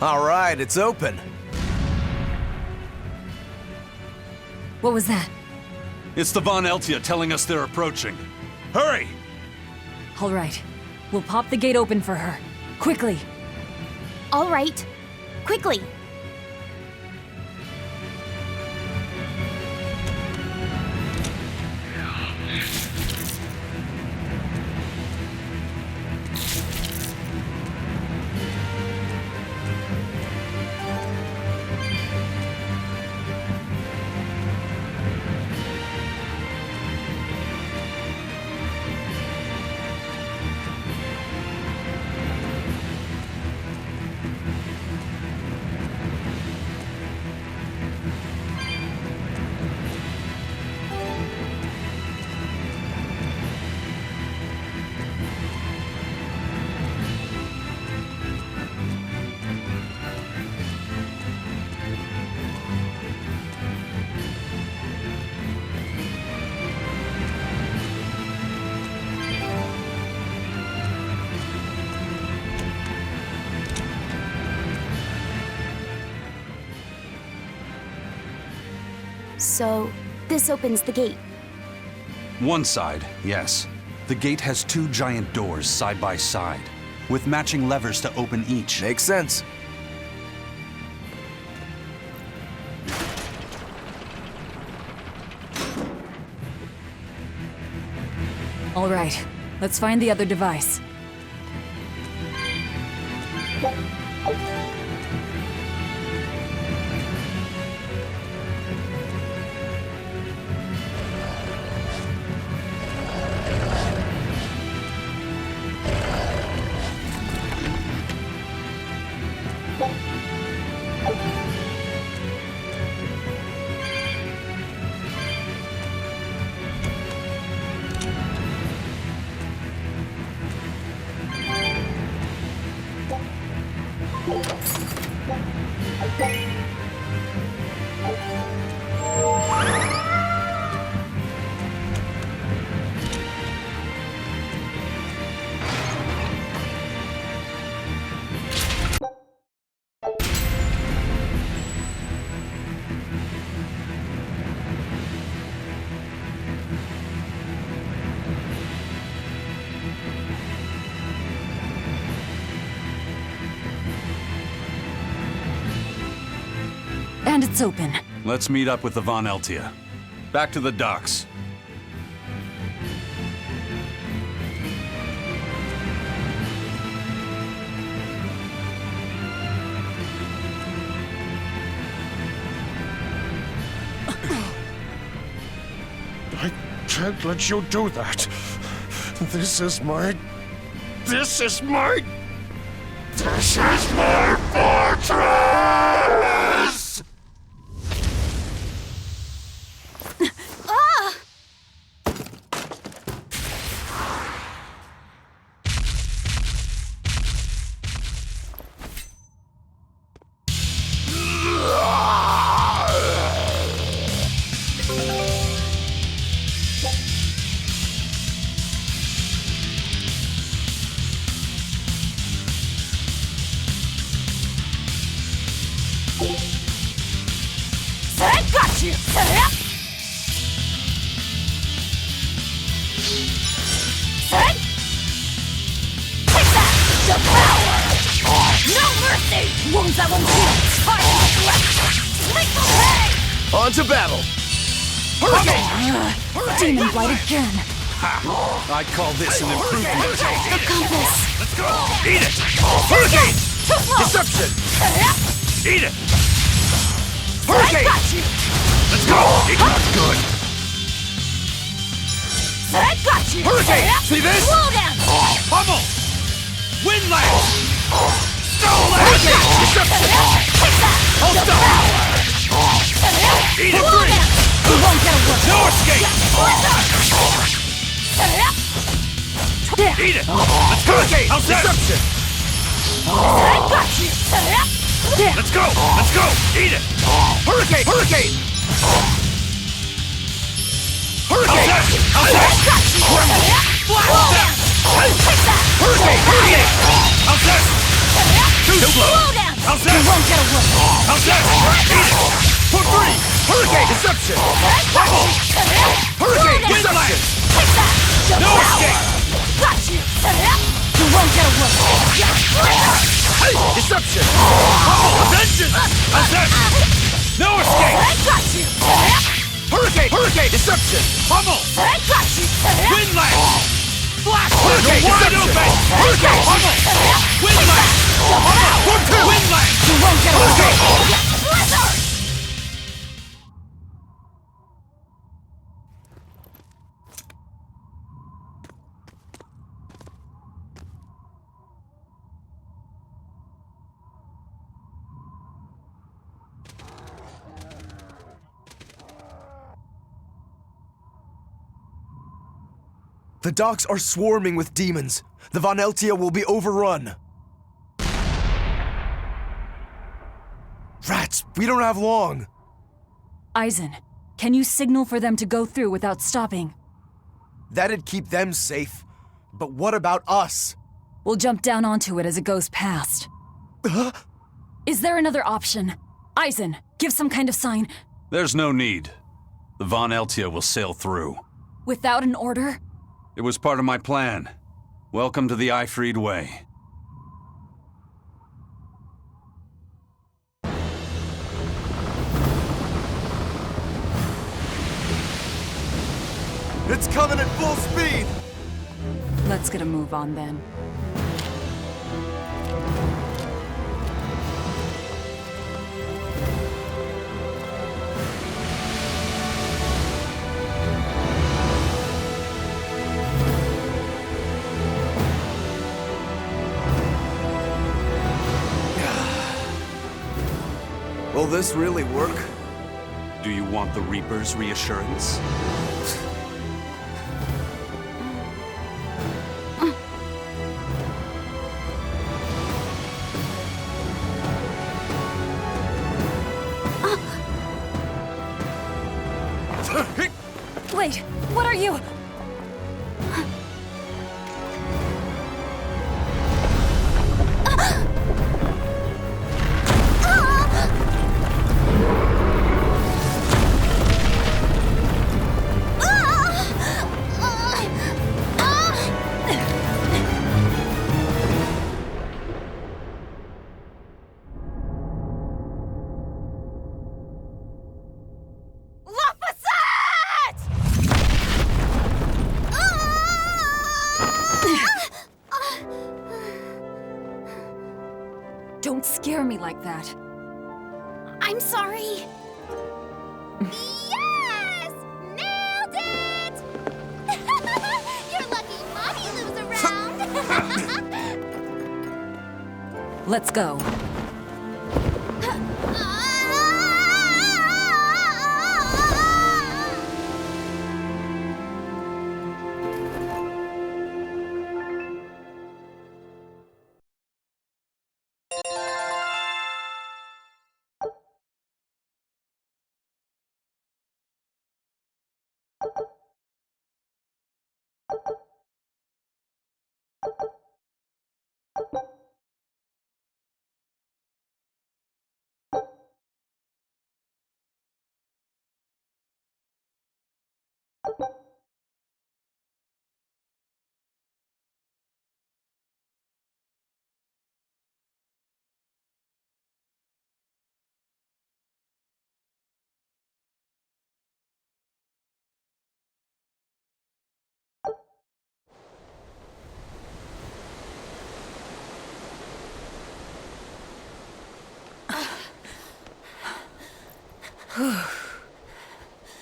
All right, it's open. What was that? It's the Von Eltia telling us they're approaching. Hurry! All right. We'll pop the gate open for her. Quickly. All right. Quickly. So, this opens the gate. One side, yes. The gate has two giant doors side by side, with matching levers to open each. Makes sense. All right. Let's find the other device. And it's open. Let's meet up with the Von Eltia. Back to the docks. I can't let you do that. This is my fortress! Wounds that won't heal! Lethal ray! On to battle! Hurricane! Demon blight again! I call this an improvement. The compass! Let's go! Eat it! Hurricane! Deception! Eat it! Hurricane! Let's go! That's good! Hurricane! See this? Slow down! Pummel! Wind lash! Stone lash! Deception! Hold still! Eat it free! You won't get away! No escape! Eat it! Let's go! How's that? Deception! Let's go! Let's go! Eat it! Hurricane! Hurricane! Hurricane! How's that? Hurricane! Hurricane! How's that? Too slow! How's that? You won't get away. How's that? Eat it! For three! Hurricane! Deception! Hurricane! Deception! No escape! You won't get away. Deception! Vengeance! How's that? No escape! Hurricane! Hurricane! Deception! Pummel! Wind lash! Flash! Hurricane! Wide open! Hurricane! Pummel! Wind lash! Pummel! Wind lash! You won't get away. The docks are swarming with demons. The Von Eltia will be overrun. Rats, we don't have long. Eizen, can you signal for them to go through without stopping? That'd keep them safe. But what about us? We'll jump down onto it as it goes past. Is there another option? Eizen, give some kind of sign. There's no need. The Von Eltia will sail through. Without an order? It was part of my plan. Welcome to the Eifried Way. It's coming at full speed! Let's get a move on then. Will this really work? Do you want the Reaper's reassurance? Wait, what are you? Don't scare me like that. I'm sorry. Yes! Nailed it! You're lucky Magilou's around. Let's go.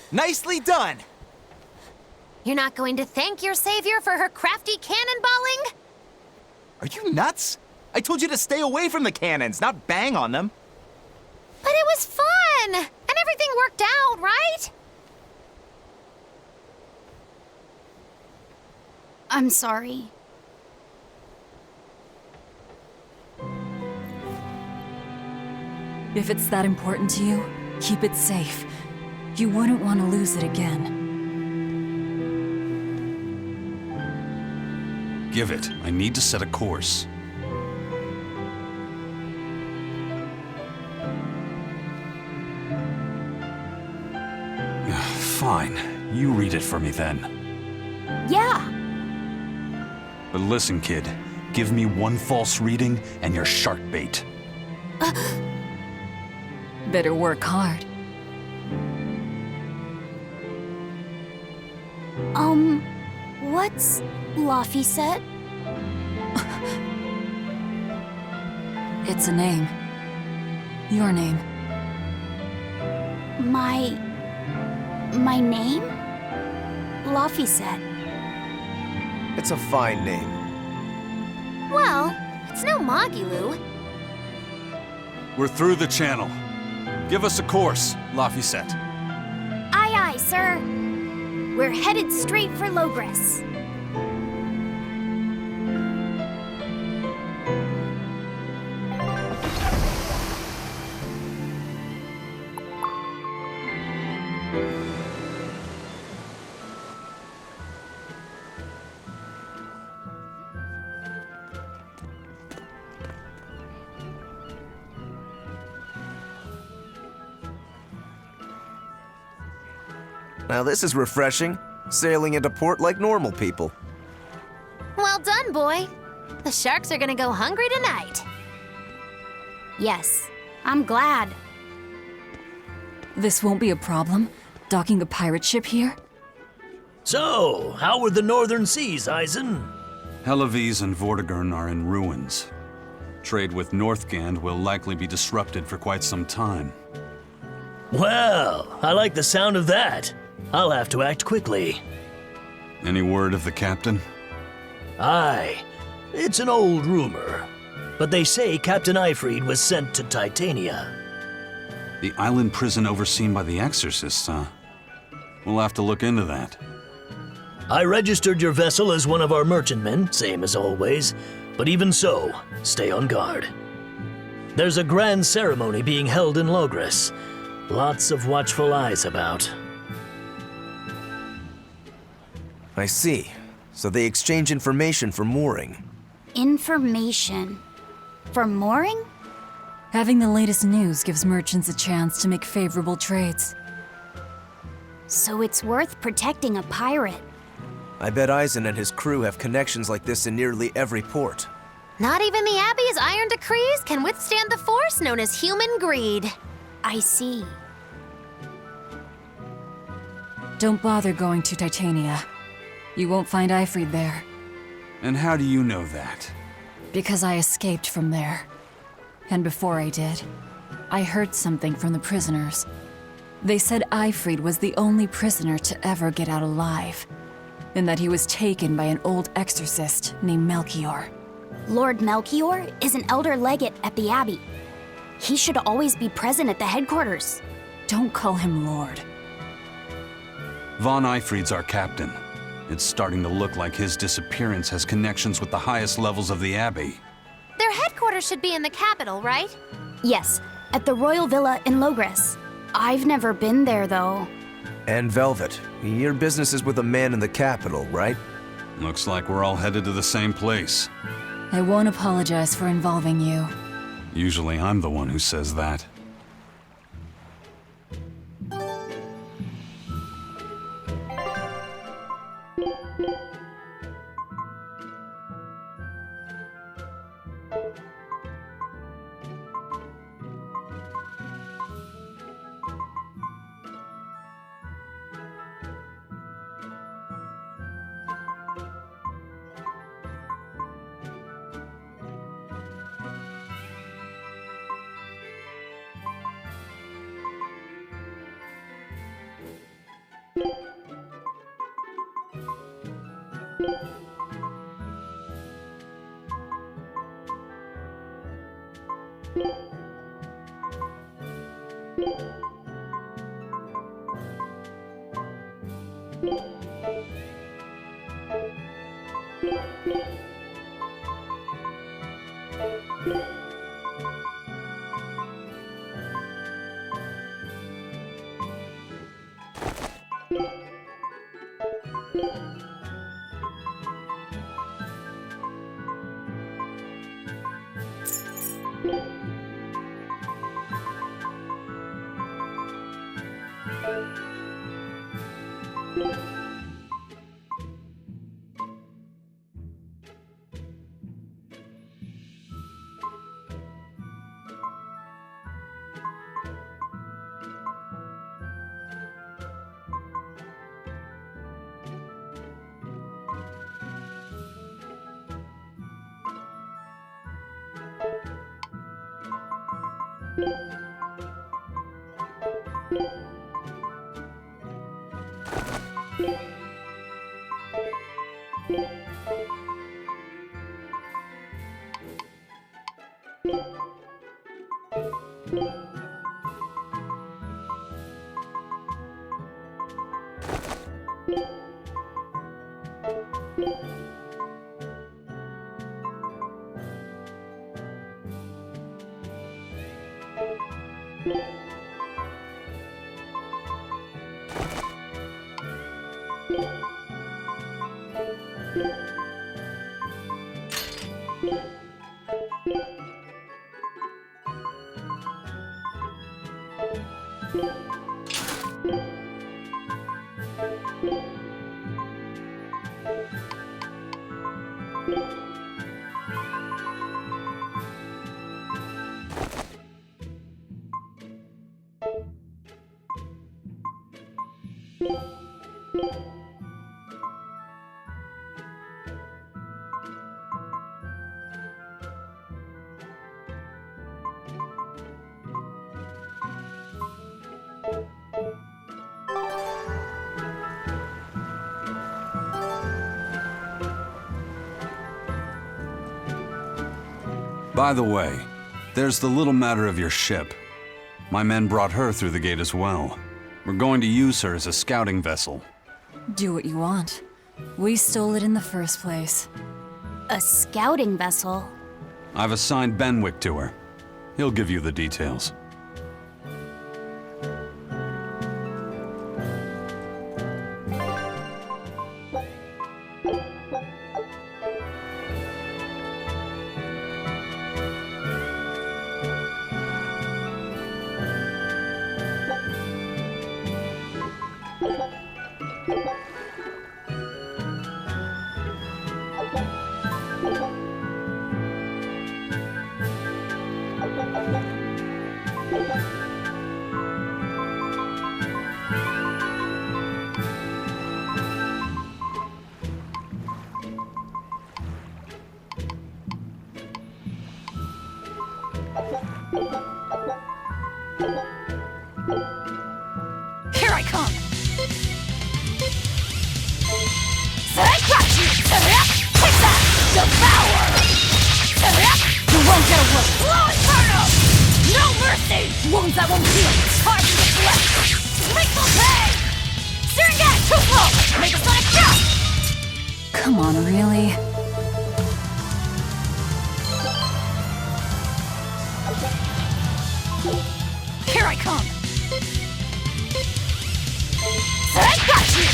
Nicely done! You're not going to thank your savior for her crafty cannonballing? Are you nuts? I told you to stay away from the cannons, not bang on them. But it was fun! And everything worked out, right? I'm sorry. If it's that important to you, keep it safe. You wouldn't want to lose it again. Give it. I need to set a course. Fine. You read it for me then. Yeah. But listen, kid. Give me one false reading and you're shark bait. Better work hard. What's Laffy said? It's a name. Your name. My name? Laffy said. It's a fine name. Well, it's no Magilou. We're through the channel. Give us a course, Laffy. Aye, aye, sir. We're headed straight for Loegres. Now this is refreshing. Sailing into port like normal people. Well done, boy. The sharks are gonna go hungry tonight. Yes, I'm glad. This won't be a problem, docking a pirate ship here? So, how were the northern seas, Eizen? Helavis and Vortigern are in ruins. Trade with Northgand will likely be disrupted for quite some time. Well, I like the sound of that. I'll have to act quickly. Any word of the captain? Aye, it's an old rumor. But they say Captain Eifried was sent to Titania. The island prison overseen by the exorcists, huh? We'll have to look into that. I registered your vessel as one of our merchantmen, same as always. But even so, stay on guard. There's a grand ceremony being held in Loegres. Lots of watchful eyes about. I see. So they exchange information for mooring. Information. For mooring? Having the latest news gives merchants a chance to make favorable trades. So it's worth protecting a pirate. I bet Eizen and his crew have connections like this in nearly every port. Not even the Abbey's iron decrees can withstand the force known as human greed. I see. Don't bother going to Titania. You won't find Eifried there, And how do you know that? because I escaped from there. And before I did, I heard something from the prisoners. They said Eifried was the only prisoner to ever get out alive, and that he was taken by an old exorcist named Melchior. Lord Melchior is an elder legate at the Abbey. He should always be present at the headquarters. Don't call him Lord. Von Eifried's our captain. It's starting to look like his disappearance has connections with the highest levels of the Abbey. Their headquarters should be in the capital, right? Yes, at the Royal Villa in Loegres. I've never been there, though. And Velvet, your business is with a man in the capital, right? Looks like we're all headed to the same place. I won't apologize for involving you. Usually I'm the one who says that. By the way, there's the little matter of your ship. My men brought her through the gate as well. We're going to use her as a scouting vessel. Do what you want. We stole it in the first place. A scouting vessel? I've assigned Benwick to her. He'll give you the details. Here I come! Take that! Devour! You won't get away! Slow Inferno! No mercy! Wounds that won't heal! Hard to deflect! Grateful pay! Searing gas! Too slow! Make a sonic jump! Come on, really? Here I come! I got you!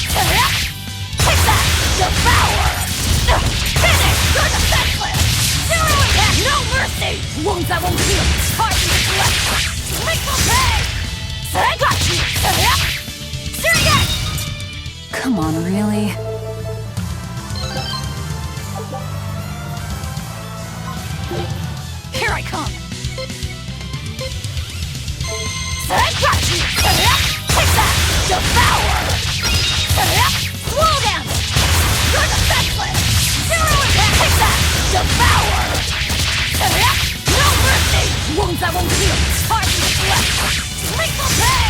Take that! Devour! Finish! You're defenseless! Zero impact! No mercy! Wounds that won't heal! Hard to deflect! Grateful pay! I got you! Searing gas! Come on, really? Here I come! I got you! Take that! Devour! Slow down! You're defenseless! Zero impact! Take that! Devour! No mercy! Wounds that won't heal! Hard to deflect! Grateful pay!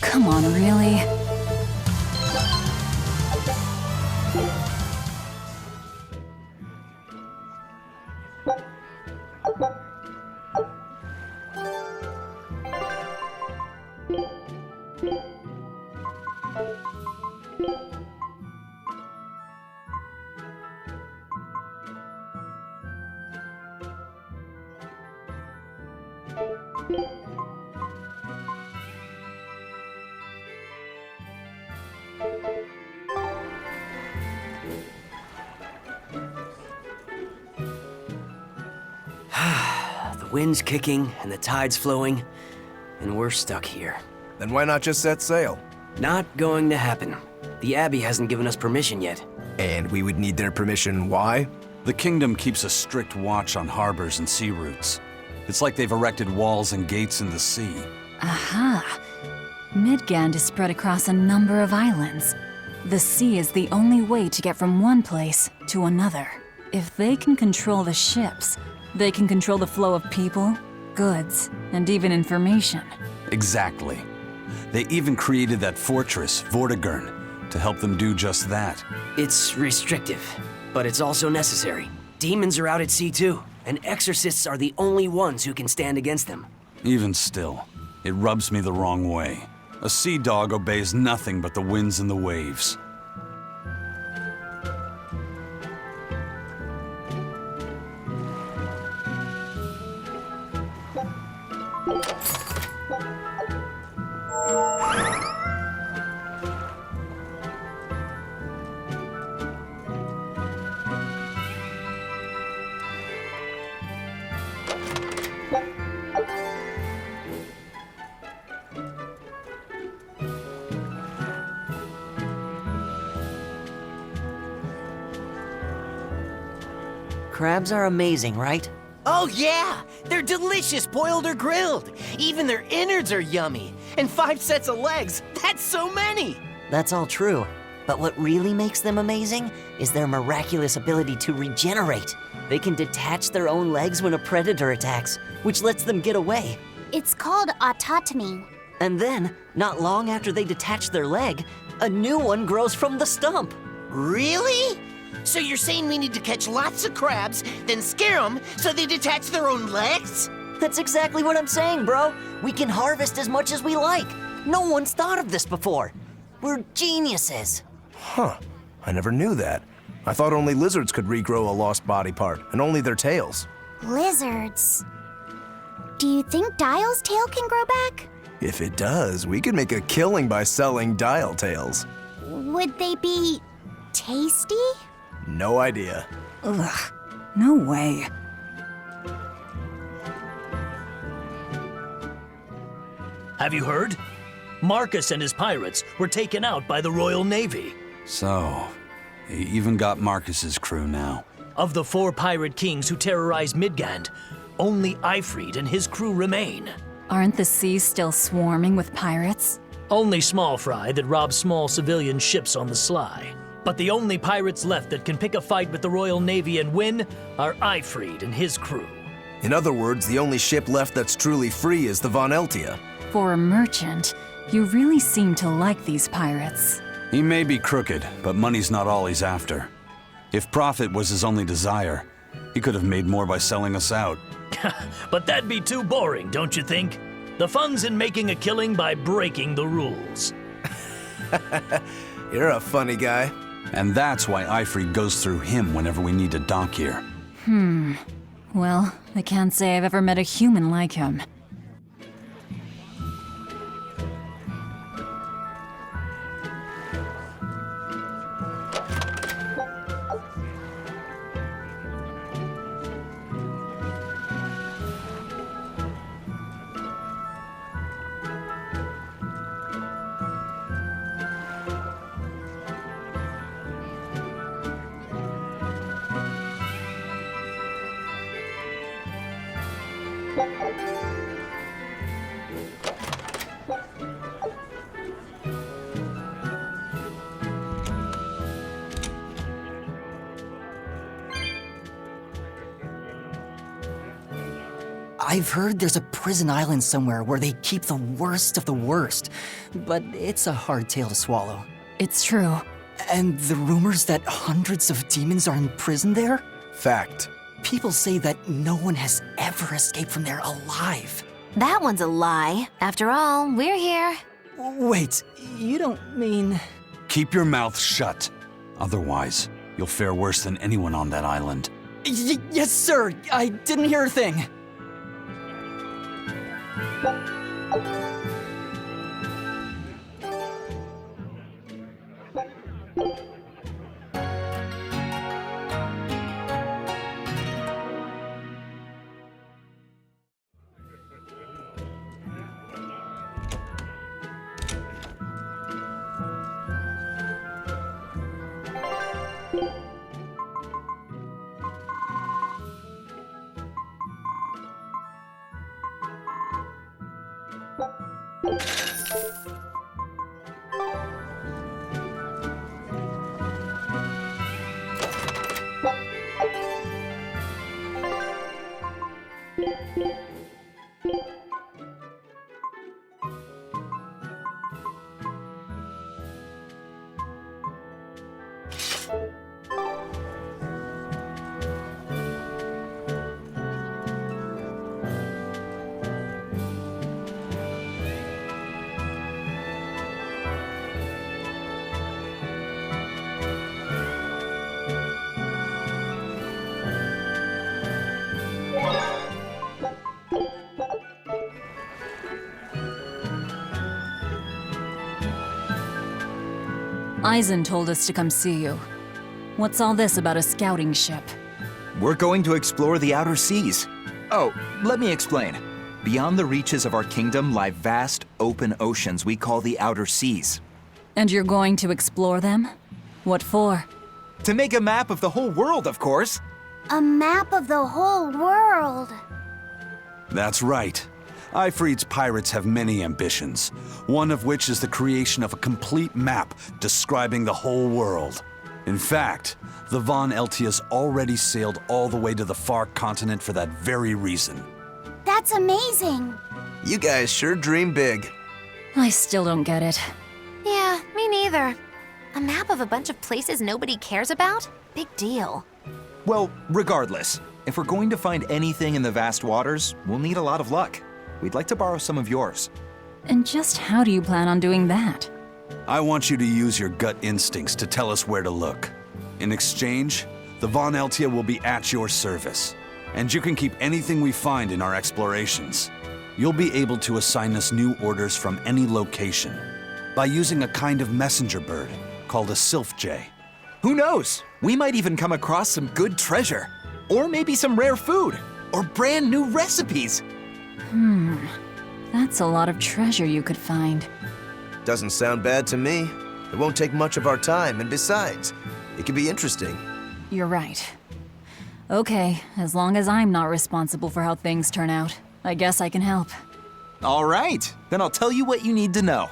Come on, really? wind's kicking and the tide's flowing, and we're stuck here. Then why not just set sail? Not going to happen. The Abbey hasn't given us permission yet. And we would need their permission, why? The kingdom keeps a strict watch on harbors and sea routes. It's like they've erected walls and gates in the sea. Aha! Midgand is spread across a number of islands. The sea is the only way to get from one place to another. If they can control the ships, they can control the flow of people, goods, and even information. Exactly. They even created that fortress, Vortigern, to help them do just that. It's restrictive, but it's also necessary. Demons are out at sea too, and exorcists are the only ones who can stand against them. Even still, it rubs me the wrong way. A sea dog obeys nothing but the winds and the waves. Crabs are amazing, right? Oh yeah! They're delicious boiled or grilled! Even their innards are yummy! And 5 sets of legs! That's so many! That's all true. But what really makes them amazing is their miraculous ability to regenerate. They can detach their own legs when a predator attacks, which lets them get away. It's called autotomy. And then, not long after they detach their leg, a new one grows from the stump. Really? So you're saying we need to catch lots of crabs, then scare them so they detach their own legs? That's exactly what I'm saying, bro. We can harvest as much as we like. No one's thought of this before. We're geniuses. Huh. I never knew that. I thought only lizards could regrow a lost body part, and only their tails. Lizards. Do you think Dial's tail can grow back? If it does, we could make a killing by selling dial tails. Would they be tasty? No idea. Ugh, no way. Have you heard? Marcus and his pirates were taken out by the Royal Navy. So, they even got Marcus's crew now. Of the 4 pirate kings who terrorized Midgand, only Eifried and his crew remain. Aren't the seas still swarming with pirates? Only small fry that rob small civilian ships on the sly. But the only pirates left that can pick a fight with the Royal Navy and win are Eifried and his crew. In other words, the only ship left that's truly free is the Von Eltia. For a merchant, you really seem to like these pirates. He may be crooked, but money's not all he's after. If profit was his only desire, he could have made more by selling us out. But that'd be too boring, don't you think? The fun's in making a killing by breaking the rules. You're a funny guy. And that's why Eifried goes through him whenever we need to dock here. Well, I can't say I've ever met a human like him. I've heard there's a prison island somewhere where they keep the worst of the worst, but it's a hard tale to swallow. It's true. And the rumors that hundreds of demons are imprisoned there? Fact. People say that no one has ever escaped from there alive. That one's a lie. After all, we're here. Wait, you don't mean... Keep your mouth shut. Otherwise, you'll fare worse than anyone on that island. Yes, sir. I didn't hear a thing. Eizen told us to come see you. What's all this about a scouting ship? We're going to explore the outer seas. Oh, let me explain. Beyond the reaches of our kingdom lie vast, open oceans we call the outer seas. And you're going to explore them? What for? To make a map of the whole world, of course. A map of the whole world. That's right. Eifried's pirates have many ambitions, one of which is the creation of a complete map describing the whole world. In fact, the Von Eltius already sailed all the way to the far continent for that very reason. That's amazing. You guys sure dream big. I still don't get it. Yeah, me neither. A map of a bunch of places nobody cares about? Big deal. Well, regardless, if we're going to find anything in the vast waters, we'll need a lot of luck. We'd like to borrow some of yours. And just how do you plan on doing that? I want you to use your gut instincts to tell us where to look. In exchange, the Von Eltia will be at your service, and you can keep anything we find in our explorations. You'll be able to assign us new orders from any location by using a kind of messenger bird called a sylph jay. Who knows? We might even come across some good treasure, or maybe some rare food, or brand new recipes. That's a lot of treasure you could find. Doesn't sound bad to me. It won't take much of our time, and besides, it could be interesting. You're right. Okay, as long as I'm not responsible for how things turn out, I guess I can help. All right, then I'll tell you what you need to know.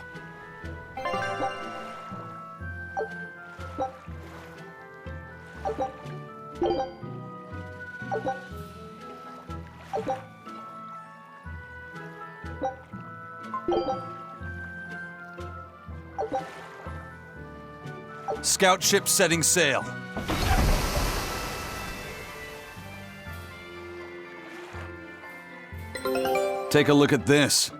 Scout ship setting sail. Take a look at this.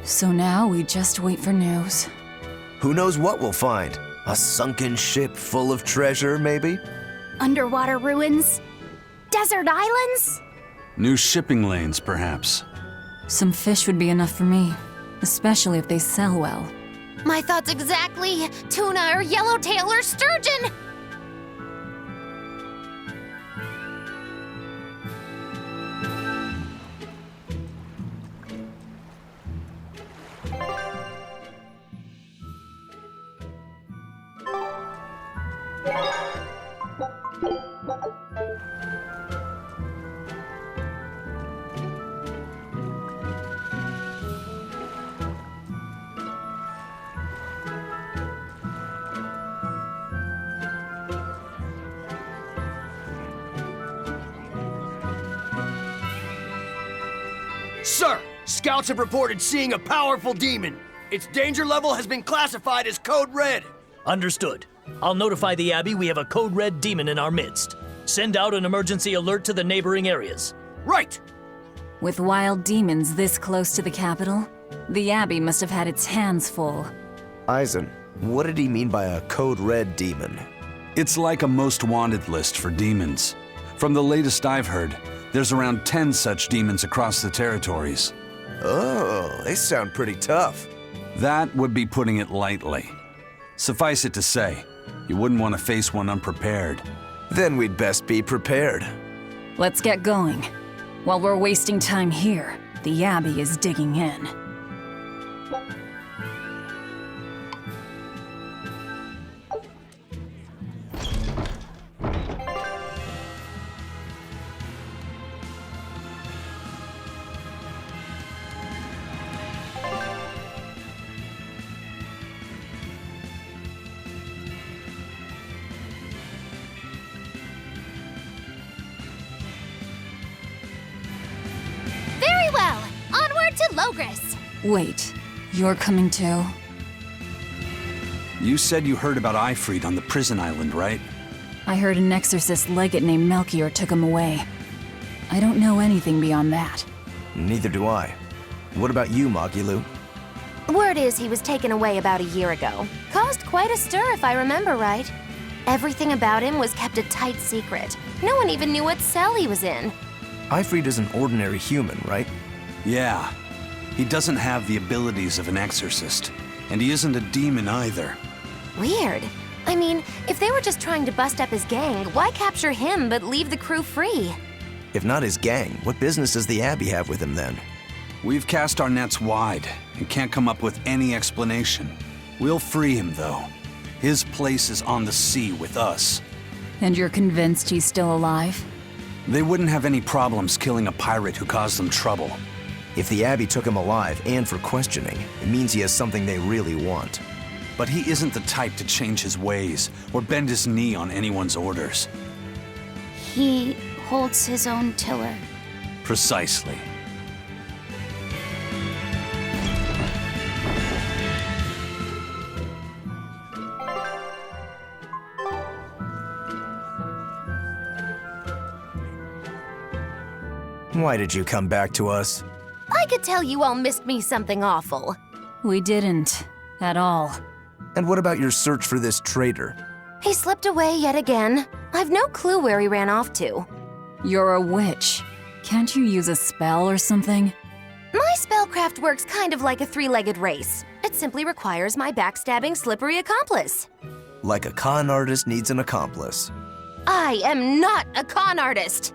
So now we just wait for news. Who knows what we'll find? A sunken ship full of treasure, maybe? Underwater ruins? Desert islands? New shipping lanes, perhaps. Some fish would be enough for me, especially if they sell well. My thoughts exactly. Tuna or yellowtail or sturgeon. Sir, scouts have reported seeing a powerful demon. Its danger level has been classified as Code Red. Understood. I'll notify the Abbey we have a Code Red demon in our midst. Send out an emergency alert to the neighboring areas. Right! With wild demons this close to the capital, the Abbey must have had its hands full. Eizen, what did he mean by a Code Red demon? It's like a most wanted list for demons. From the latest I've heard, there's around 10 such demons across the territories. Oh, they sound pretty tough. That would be putting it lightly. Suffice it to say, you wouldn't want to face one unprepared. Then we'd best be prepared. Let's get going. While we're wasting time here, the Abbey is digging in. Very well. Onward to Loegres. Wait, you're coming too? You said you heard about Eifried on the prison island, right? I heard an exorcist legate named Melchior took him away. I don't know anything beyond that. Neither do I. What about you, Magilou? Word is he was taken away about a year ago. Caused quite a stir, if I remember right. Everything about him was kept a tight secret. No one even knew what cell he was in. Eifried is an ordinary human, right? Yeah. He doesn't have the abilities of an exorcist. And he isn't a demon either. Weird. I mean, if they were just trying to bust up his gang, why capture him but leave the crew free? If not his gang, what business does the Abbey have with him then? We've cast our nets wide and can't come up with any explanation. We'll free him, though. His place is on the sea with us. And you're convinced he's still alive? They wouldn't have any problems killing a pirate who caused them trouble. If the Abbey took him alive and for questioning, it means he has something they really want. But he isn't the type to change his ways or bend his knee on anyone's orders. He holds his own tiller. Precisely. Why did you come back to us? I could tell you all missed me something awful. We didn't. At all. And what about your search for this traitor? He slipped away yet again. I've no clue where he ran off to. You're a witch. Can't you use a spell or something? My spellcraft works kind of like a three-legged race. It simply requires my backstabbing, slippery accomplice. Like a con artist needs an accomplice. I am not a con artist!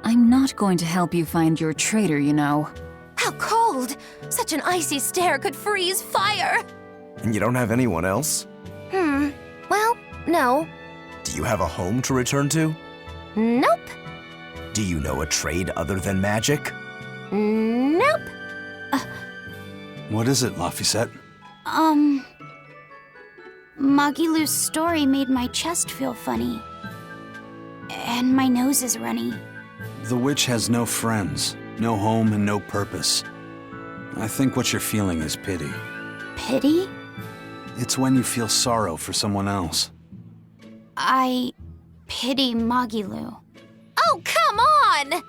I'm not going to help you find your traitor, you know. How cold! Such an icy stare could freeze fire! And you don't have anyone else? Well, no. Do you have a home to return to? Nope. Do you know a trade other than magic? Nope. What is it, Laphicet? Magilou's story made my chest feel funny. And my nose is runny. The witch has no friends, no home, and no purpose. I think what you're feeling is pity. Pity? It's when you feel sorrow for someone else. I pity Magilou. Oh, come on!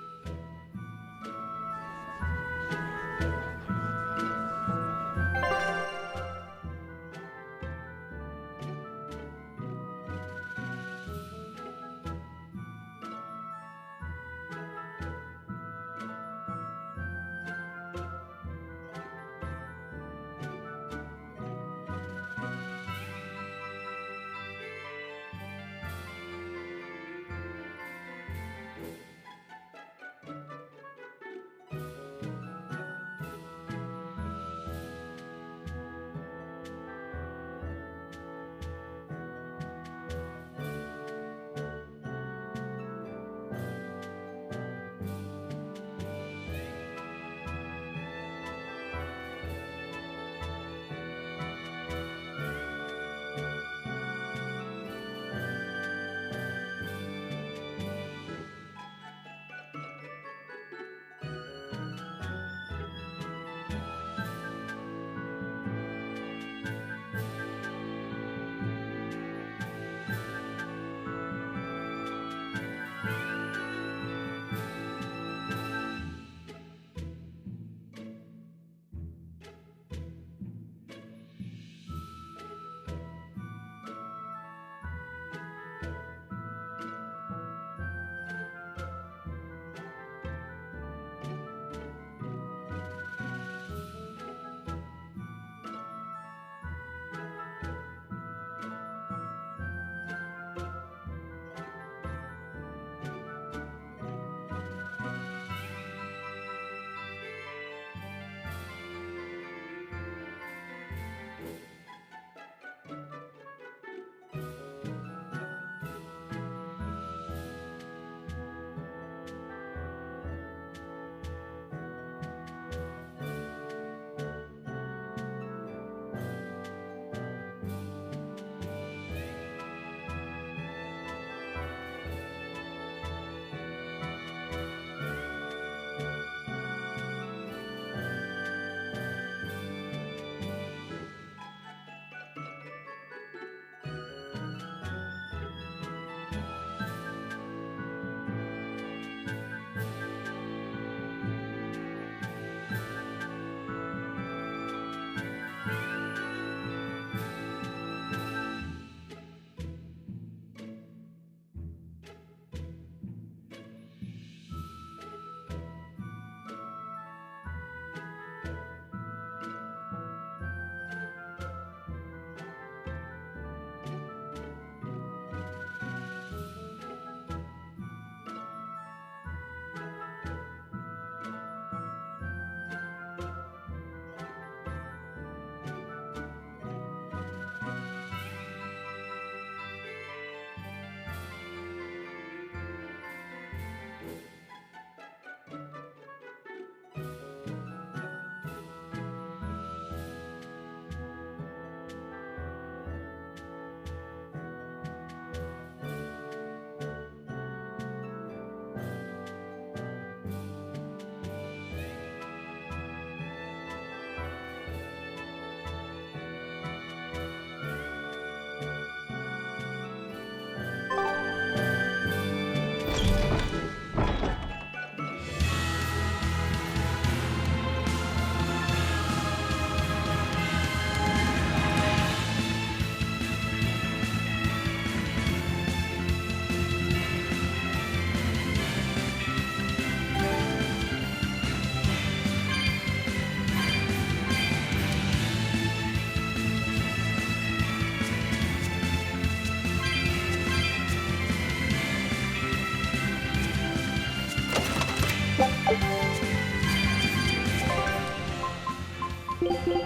Too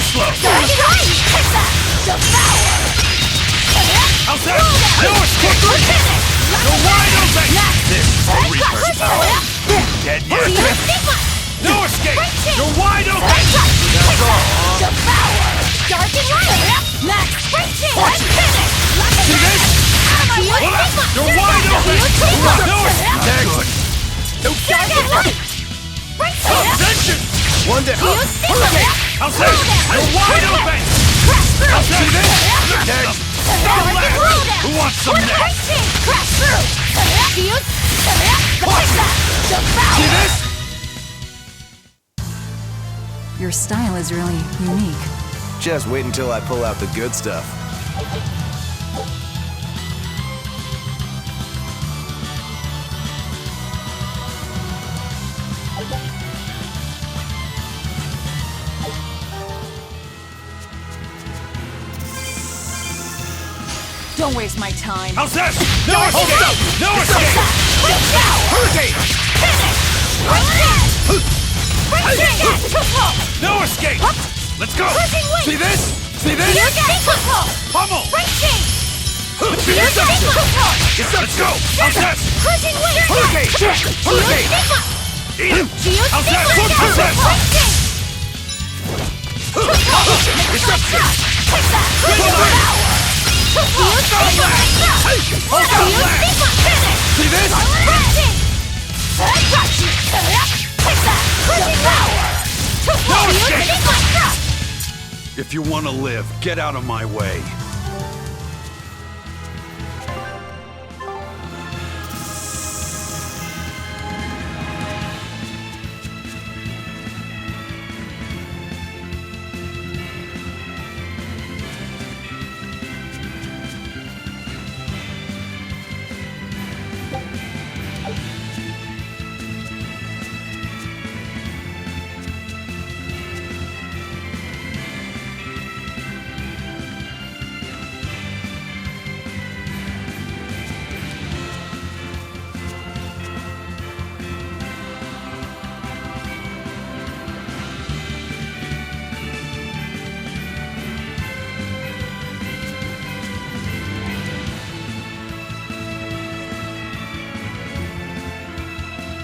slow! How's that? No escape! You're wide open! This is the Reaper's power! Dead yet? No escape! You're wide open! That's all, huh? Dark and light! Max! Watch it! See this? You're wide open! No escape! That's good! No Dark and light! Attention! One down. How's that? You're wide open! How's that? See this? Dead! Stop left! Who wants some next? Crash through! Watch it! See this? Your style is really unique. Just wait until I pull out the good stuff. Don't waste my time. How's that? No escape! No escape! Hurricane! No escape! Let's go! See this? See this? Pummel! See this? Let's go! How's that? Hurricane! Hurricane! Eat him! How's that? How's that? Reception! See this? No escape! If you want to live, get out of my way.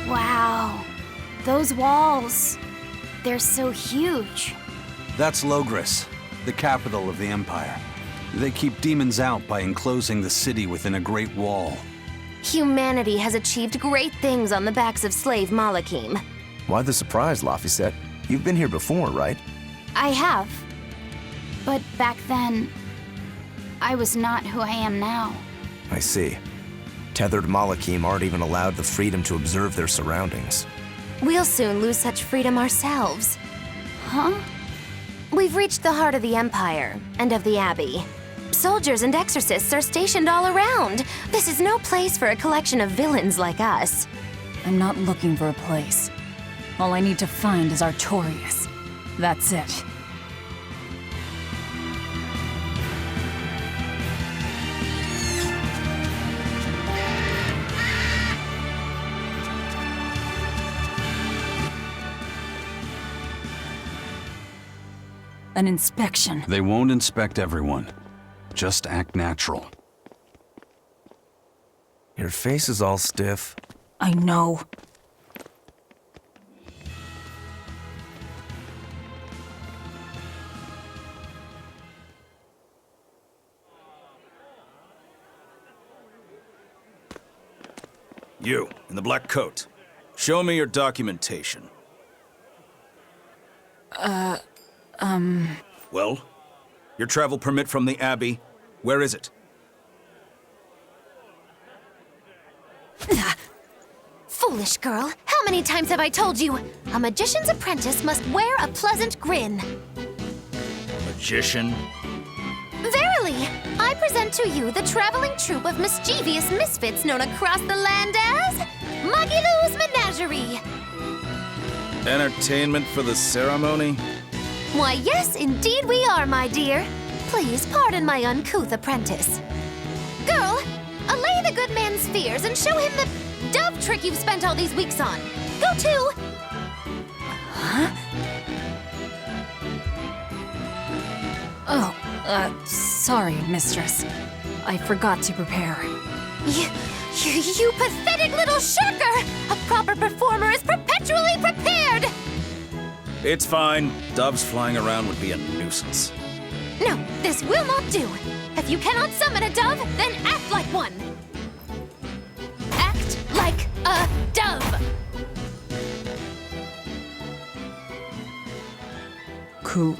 Wow. Those walls. They're so huge. That's Loegres, the capital of the Empire. They keep demons out by enclosing the city within a great wall. Humanity has achieved great things on the backs of slave Malakim. Why the surprise, Laphicet? You've been here before, right? I have. But back then, I was not who I am now. I see. Tethered Malakim aren't even allowed the freedom to observe their surroundings. We'll soon lose such freedom ourselves. Huh? We've reached the heart of the Empire, and of the Abbey. Soldiers and exorcists are stationed all around. This is no place for a collection of villains like us. I'm not looking for a place. All I need to find is Artorius. That's it. An inspection. They won't inspect everyone. Just act natural. Your face is all stiff. I know. You, in the black coat. Show me your documentation. Well? Your travel permit from the Abbey, where is it? Foolish girl, how many times have I told you? A magician's apprentice must wear a pleasant grin. Magician? Verily, I present to you the traveling troupe of mischievous misfits known across the land as Magilou's Menagerie! Entertainment for the ceremony? Why, yes, indeed we are, my dear. Please pardon my uncouth apprentice. Girl, allay the good man's fears and show him the dove trick you've spent all these weeks on. Go to... Huh? Oh, sorry, mistress. I forgot to prepare. You pathetic little shirker! A proper performer is perpetually prepared! It's fine. Doves flying around would be a nuisance. No, this will not do. If you cannot summon a dove, then act like one. Act like a dove! Coo.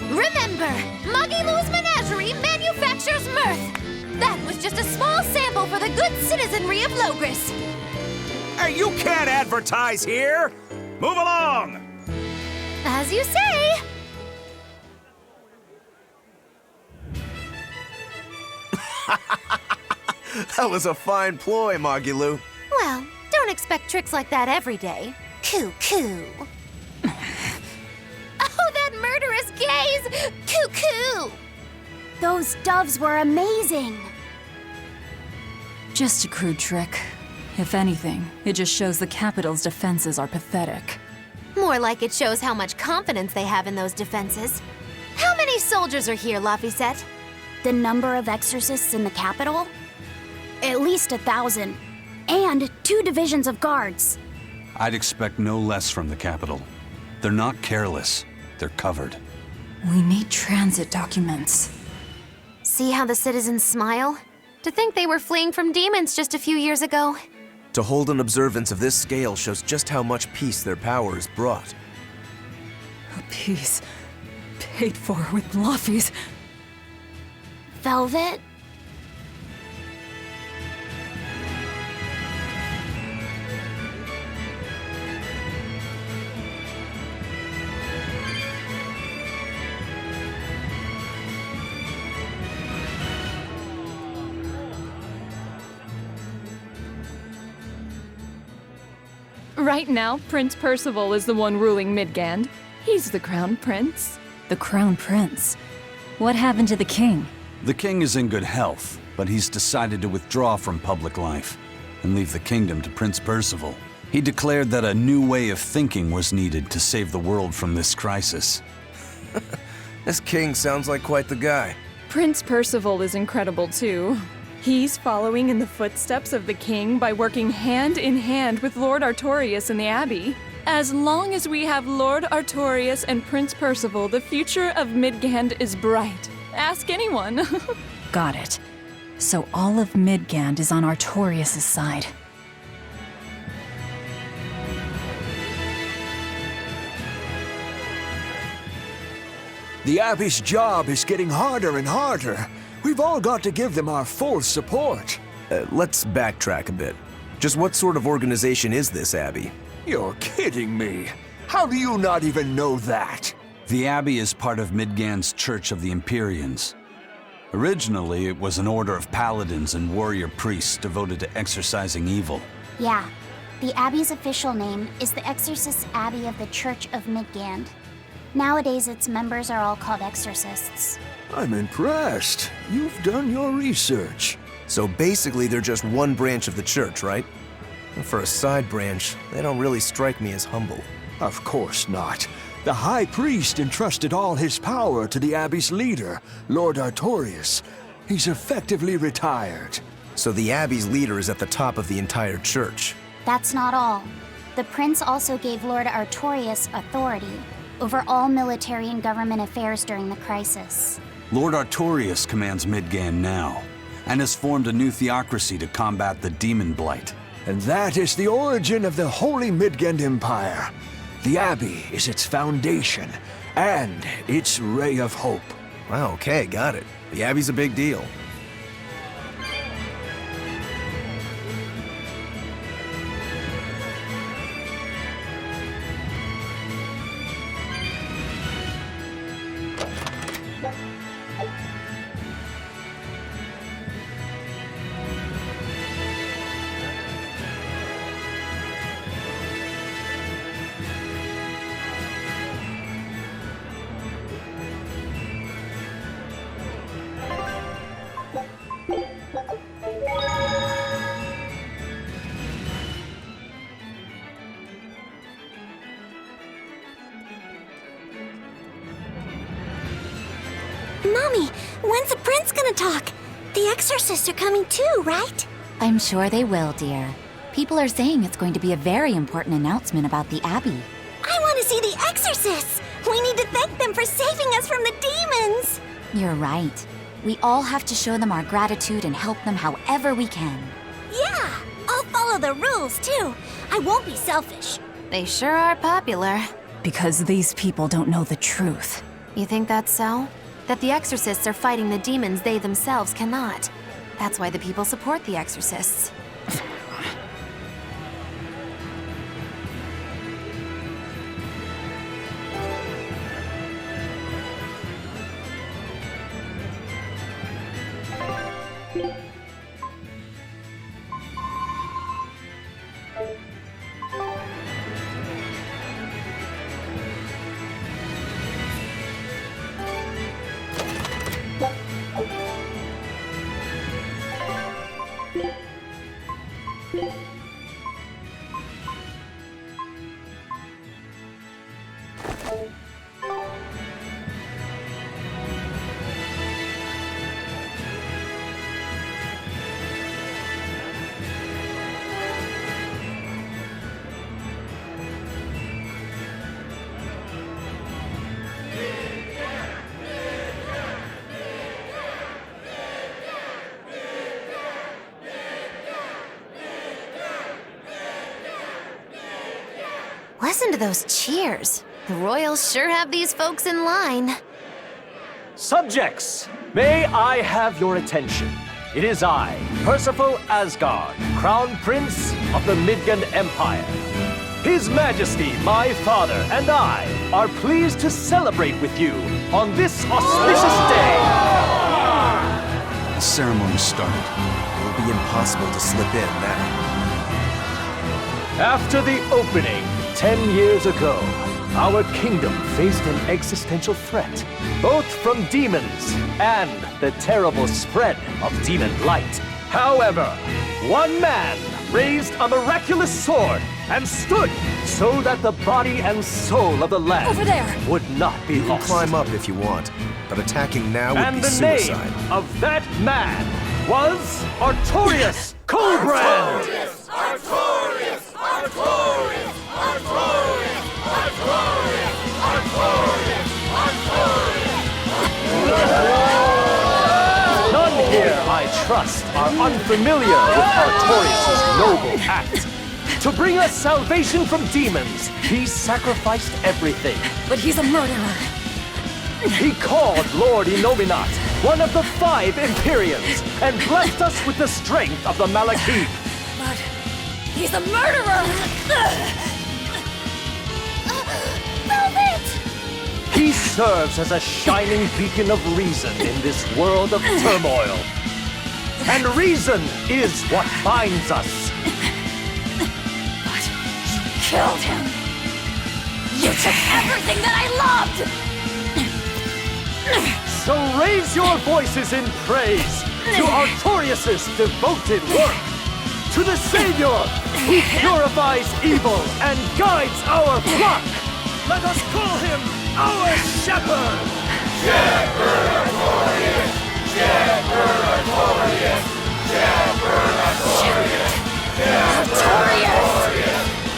Remember, Magilou's Menagerie manufactures mirth. That was just a small sample for the good citizenry of Loegres. Hey, you can't advertise here! Move along! As you say. That was a fine ploy, Magilou. Well, don't expect tricks like that every day. Coo. Oh, that murderous gaze! Coo. Those doves were amazing. Just a crude trick. If anything, it just shows the capital's defenses are pathetic. More like it shows how much confidence they have in those defenses. How many soldiers are here, Laphicet? The number of exorcists in the capital? At least 1,000. And 2 divisions of guards. I'd expect no less from the capital. They're not careless. They're covered. We need transit documents. See how the citizens smile? To think they were fleeing from demons just a few years ago. To hold an observance of this scale shows just how much peace their power has brought. A peace paid for with Laffies. Velvet? Right now, Prince Percival is the one ruling Midgand. He's the Crown Prince. The Crown Prince? What happened to the king? The king is in good health, but he's decided to withdraw from public life and leave the kingdom to Prince Percival. He declared that a new way of thinking was needed to save the world from this crisis. This king sounds like quite the guy. Prince Percival is incredible too. He's following in the footsteps of the king by working hand in hand with Lord Artorius in the Abbey. As long as we have Lord Artorius and Prince Percival, the future of Midgand is bright. Ask anyone. Got it. So all of Midgand is on Artorius' side. The Abbey's job is getting harder and harder. We've all got to give them our full support. Let's backtrack a bit. Just what sort of organization is this Abbey? You're kidding me. How do you not even know that? The Abbey is part of Midgand's Church of the Empyreans. Originally, it was an order of paladins and warrior priests devoted to exorcising evil. Yeah. The Abbey's official name is the Exorcist Abbey of the Church of Midgand. Nowadays, its members are all called exorcists. I'm impressed. You've done your research. So basically, they're just one branch of the church, right? And for a side branch, they don't really strike me as humble. Of course not. The High Priest entrusted all his power to the Abbey's leader, Lord Artorius. He's effectively retired. So the Abbey's leader is at the top of the entire church. That's not all. The prince also gave Lord Artorius authority over all military and government affairs during the crisis. Lord Artorius commands Midgand now, and has formed a new theocracy to combat the demon blight. And that is the origin of the Holy Midgand Empire. The Abbey is its foundation, and its ray of hope. Wow, okay, got it. The Abbey's a big deal. Mommy, when's the prince gonna talk? The exorcists are coming too, right? I'm sure they will, dear. People are saying it's going to be a very important announcement about the Abbey. I want to see the exorcists! We need to thank them for saving us from the demons! You're right. We all have to show them our gratitude and help them however we can. Yeah! I'll follow the rules, too. I won't be selfish. They sure are popular. Because these people don't know the truth. You think that's so? That the exorcists are fighting the demons they themselves cannot. That's why the people support the exorcists. Listen to those cheers. The royals sure have these folks in line. Subjects, may I have your attention? It is I, Percival Asgard, Crown Prince of the Midgard Empire. His Majesty, my father, and I are pleased to celebrate with you on this auspicious day. The ceremony started. It will be impossible to slip in now. After the opening, 10 years ago, our kingdom faced an existential threat, both from demons and the terrible spread of demon light. However, one man raised a miraculous sword and stood so that the body and soul of the land Over there. would not be You can lost. climb up if you want, but attacking now would And be the suicide. name of that man was Artorius Coldbrand! Artorius! Artorius! Artorius! Artorius! Artorius! None here, I trust, are unfamiliar with Artorius' noble act. To bring us salvation from demons, he sacrificed everything. But he's a murderer. He called Lord Inominat, one of the 5 Empyreans, and blessed us with the strength of the Malachim. But he's a murderer! Velvet! He serves as a shining beacon of reason in this world of turmoil. And reason is what binds us. But you killed him! You took everything that I loved! So raise your voices in praise to Artorius' devoted work, to the Savior who purifies evil and guides our flock. Let us call him our Shepherd! Shepherd Artorius! Shepherd Artorius! Shepherd Artorius!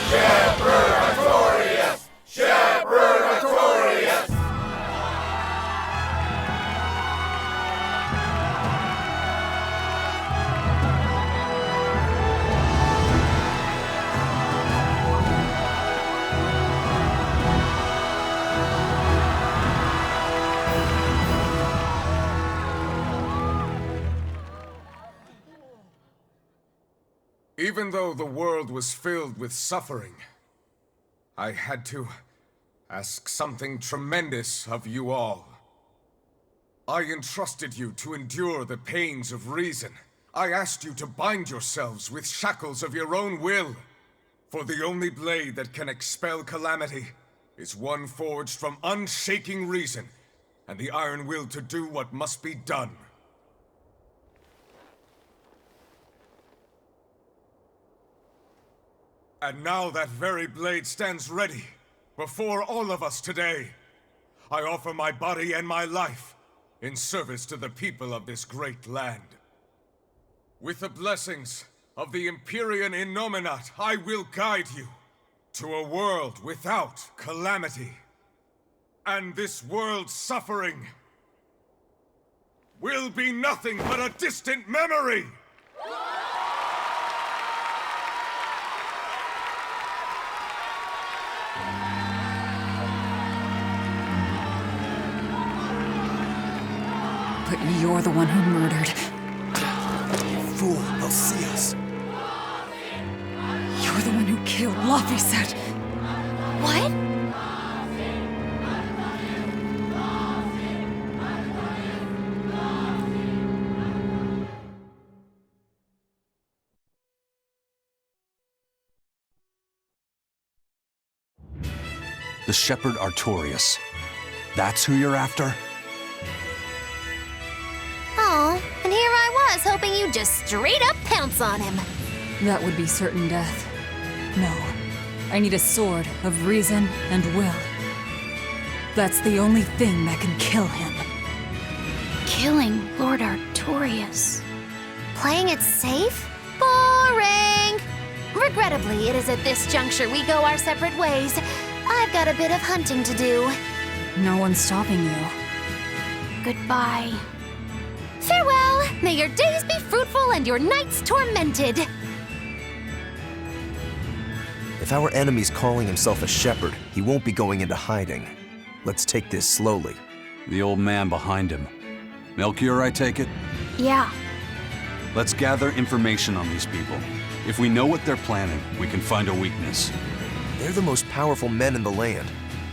Shepherd Artorius! Shepherd Artorius! Even though the world was filled with suffering, I had to ask something tremendous of you all. I entrusted you to endure the pains of reason. I asked you to bind yourselves with shackles of your own will. For the only blade that can expel calamity is one forged from unshaking reason and the iron will to do what must be done. And now that very blade stands ready, before all of us today. I offer my body and my life, in service to the people of this great land. With the blessings of the Empyrean Innominate, I will guide you to a world without calamity. And this world's suffering will be nothing but a distant memory! But you're the one who murdered. Fool, they'll see us. You're the one who killed Laphicet. What? The shepherd Artorius. That's who you're after? Oh, and here I was hoping you'd just straight up pounce on him. That would be certain death. No. I need a sword of reason and will. That's the only thing that can kill him. Killing Lord Artorius. Playing it safe? Boring! Regrettably, it is at this juncture we go our separate ways. I've got a bit of hunting to do. No one's stopping you. Goodbye. Farewell! May your days be fruitful and your nights tormented! If our enemy's calling himself a shepherd, he won't be going into hiding. Let's take this slowly. The old man behind him. Melchior, I take it? Yeah. Let's gather information on these people. If we know what they're planning, we can find a weakness. They're the most powerful men in the land.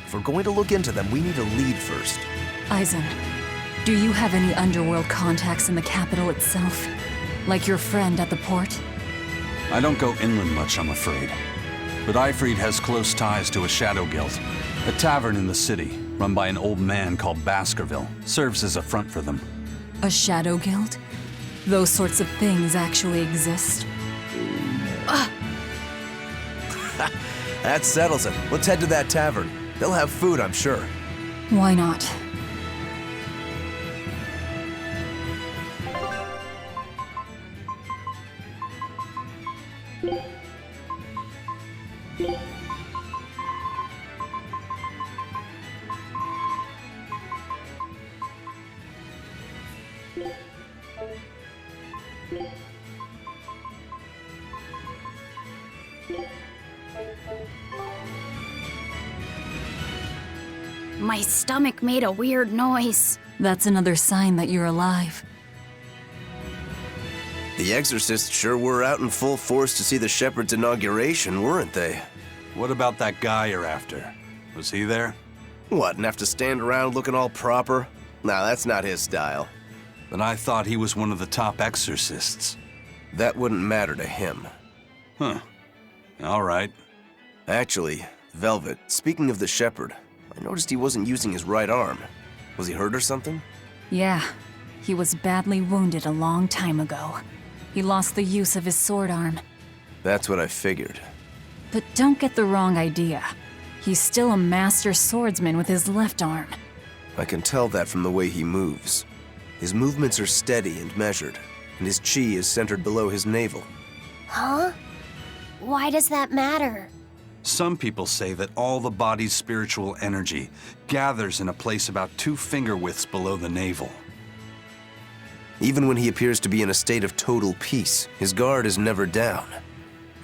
If we're going to look into them, we need a lead first. Eizen, do you have any underworld contacts in the capital itself? Like your friend at the port? I don't go inland much, I'm afraid. But Eifried has close ties to a Shadow Guild. A tavern in the city, run by an old man called Baskerville, serves as a front for them. A Shadow Guild? Those sorts of things actually exist? That settles it. Let's head to that tavern. They'll have food, I'm sure. Why not? My stomach made a weird noise. That's another sign that you're alive. The exorcists sure were out in full force to see the shepherd's inauguration, weren't they? What about that guy you're after? Was he there? What, and have to stand around looking all proper? Nah, that's not his style. But I thought he was one of the top exorcists. That wouldn't matter to him. Huh. All right. Actually, Velvet, speaking of the shepherd, I noticed he wasn't using his right arm. Was he hurt or something? Yeah. He was badly wounded a long time ago. He lost the use of his sword arm. That's what I figured. But don't get the wrong idea. He's still a master swordsman with his left arm. I can tell that from the way he moves. His movements are steady and measured, and his chi is centered below his navel. Huh? Why does that matter? Some people say that all the body's spiritual energy gathers in a place about 2 finger widths below the navel. Even when he appears to be in a state of total peace, his guard is never down.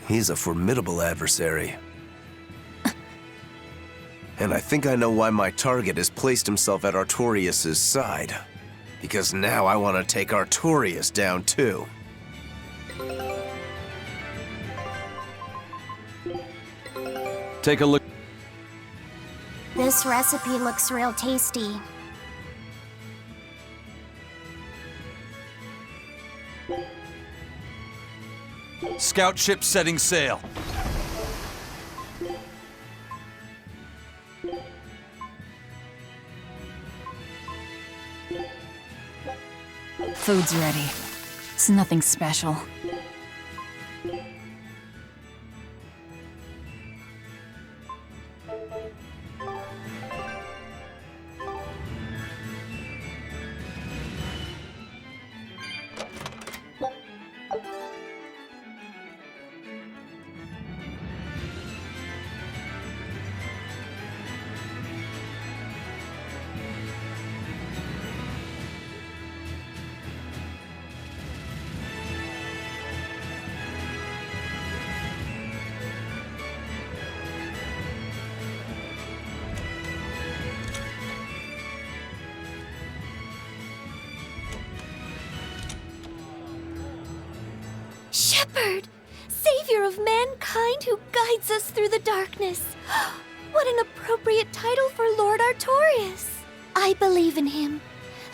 He's a formidable adversary. And I think I know why my target has placed himself at Artorius' side. Because now I want to take Artorius down too. Take a look. This recipe looks real tasty. Scout ship setting sail. Food's ready. It's nothing special. shepherd! Savior of mankind who guides us through the darkness. What an appropriate title for Lord Artorius! I believe in him.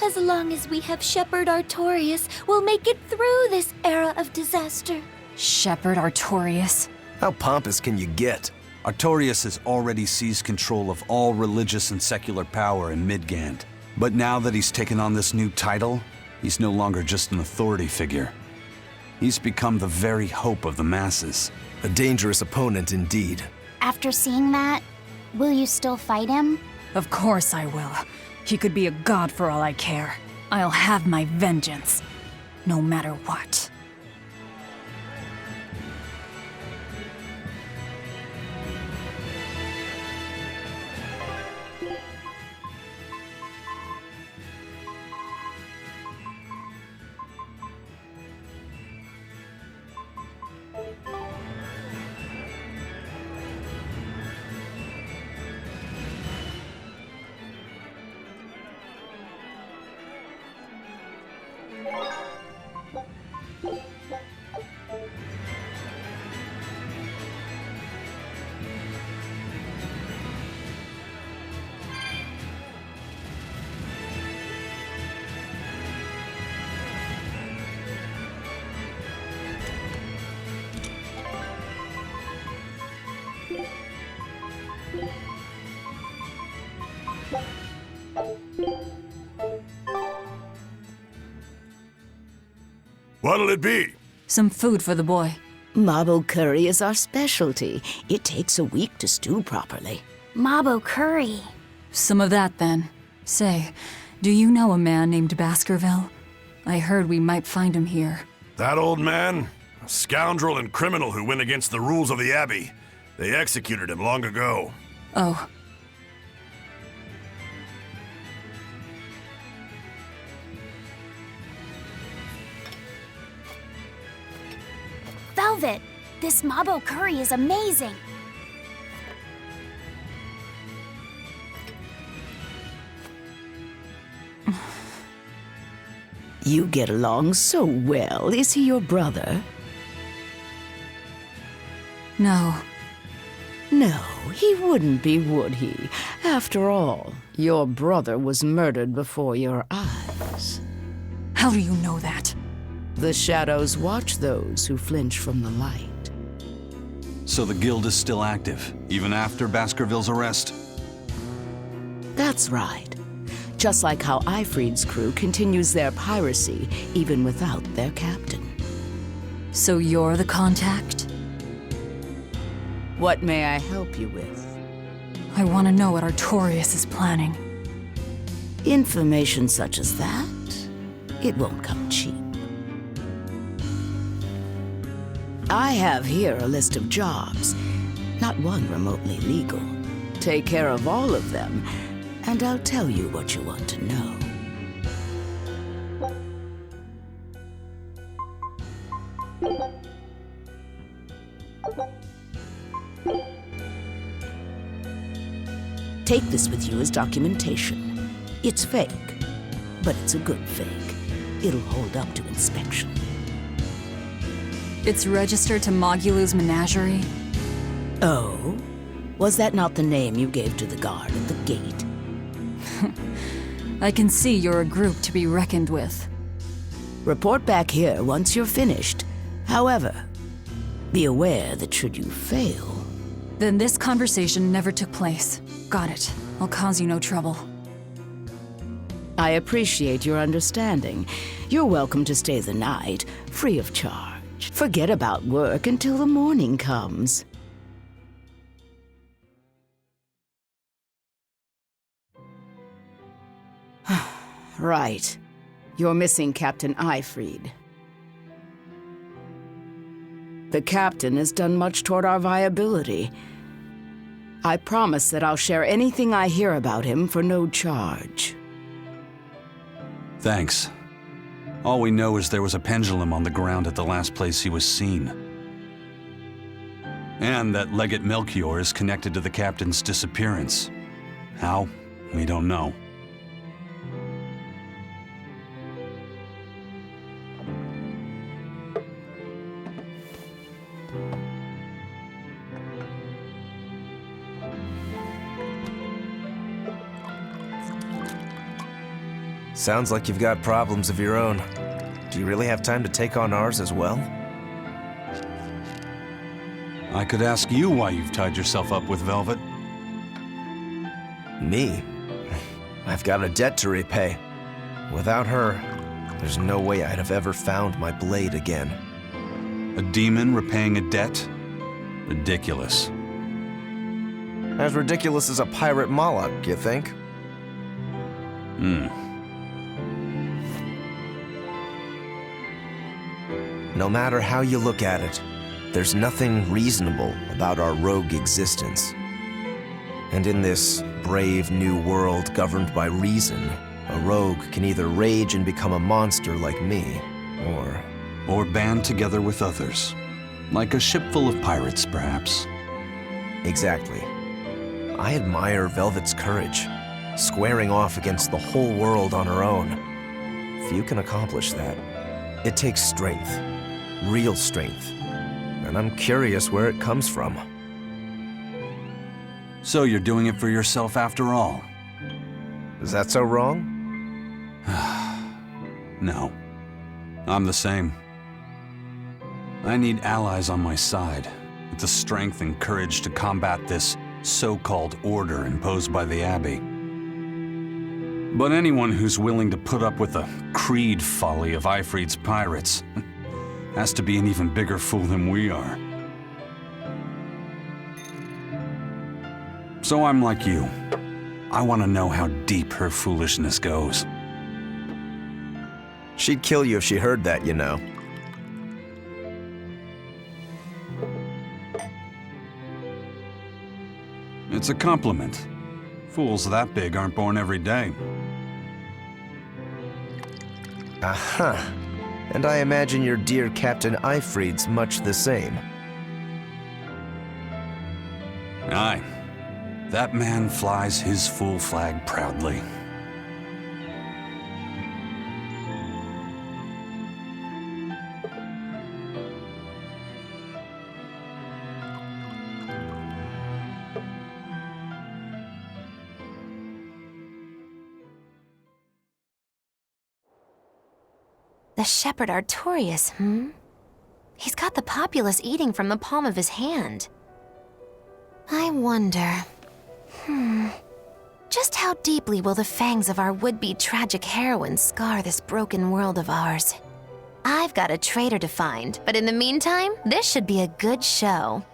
As long as we have Shepherd Artorius, we'll make it through this era of disaster. Shepherd Artorius? How pompous can you get? Artorius has already seized control of all religious and secular power in Midgand. But now that he's taken on this new title, he's no longer just an authority figure. He's become the very hope of the masses. A dangerous opponent indeed. After seeing that, will you still fight him? Of course I will. He could be a god for all I care. I'll have my vengeance, no matter what. What'll it be? Some food for the boy. Mabo curry is our specialty. It takes a week to stew properly. Mabo curry. Some of that, then. Say, do you know a man named Baskerville? I heard we might find him here. That old man? A scoundrel and criminal who went against the rules of the Abbey. They executed him long ago. Oh. Velvet, this Mabo curry is amazing. You get along so well. Is he your brother? No. No, he wouldn't be, would he? After all, your brother was murdered before your eyes. How do you know that? The shadows watch those who flinch from the light. So the guild is still active, even after Baskerville's arrest? That's right. Just like how Eifried's crew continues their piracy, even without their captain. So you're the contact? What may I help you with? I want to know what Artorius is planning. Information such as that? It won't come cheap. I have here a list of jobs, not one remotely legal. Take care of all of them, and I'll tell you what you want to know. Take this with you as documentation. It's fake, but it's a good fake. It'll hold up to inspection. It's registered to Magilou's menagerie? Oh? Was that not the name you gave to the guard at the gate? I can see you're a group to be reckoned with. Report back here once you're finished. However, be aware that should you fail... Then this conversation never took place. Got it. I'll cause you no trouble. I appreciate your understanding. You're welcome to stay the night, free of charge. Forget about work until the morning comes. Right. You're missing Captain Eifried. The captain has done much toward our viability. I promise that I'll share anything I hear about him for no charge. Thanks. All we know is there was a pendulum on the ground at the last place he was seen. And that Legate Melchior is connected to the captain's disappearance. How? We don't know. Sounds like you've got problems of your own. Do you really have time to take on ours as well? I could ask you why you've tied yourself up with Velvet. Me? I've got a debt to repay. Without her, there's no way I'd have ever found my blade again. A demon repaying a debt? Ridiculous. As ridiculous as a pirate Moloch, you think? No matter how you look at it, there's nothing reasonable about our rogue existence. And in this brave new world governed by reason, a rogue can either rage and become a monster like me, or band together with others. Like a ship full of pirates, perhaps. Exactly. I admire Velvet's courage, squaring off against the whole world on her own. Few can accomplish that. It takes strength, real strength, and I'm curious where it comes from. So you're doing it for yourself after all? Is that so wrong? No. I'm the same. I need allies on my side, with the strength and courage to combat this so-called order imposed by the Abbey. But anyone who's willing to put up with the creed folly of Eifried's pirates has to be an even bigger fool than we are. So I'm like you. I want to know how deep her foolishness goes. She'd kill you if she heard that, you know. It's a compliment. Fools that big aren't born every day. Aha. And I imagine your dear Captain Eifried's much the same. Aye. That man flies his fool flag proudly. The shepherd Artorius, He's got the populace eating from the palm of his hand. I wonder, just how deeply will the fangs of our would-be tragic heroine scar this broken world of ours? I've got a traitor to find, but in the meantime, this should be a good show.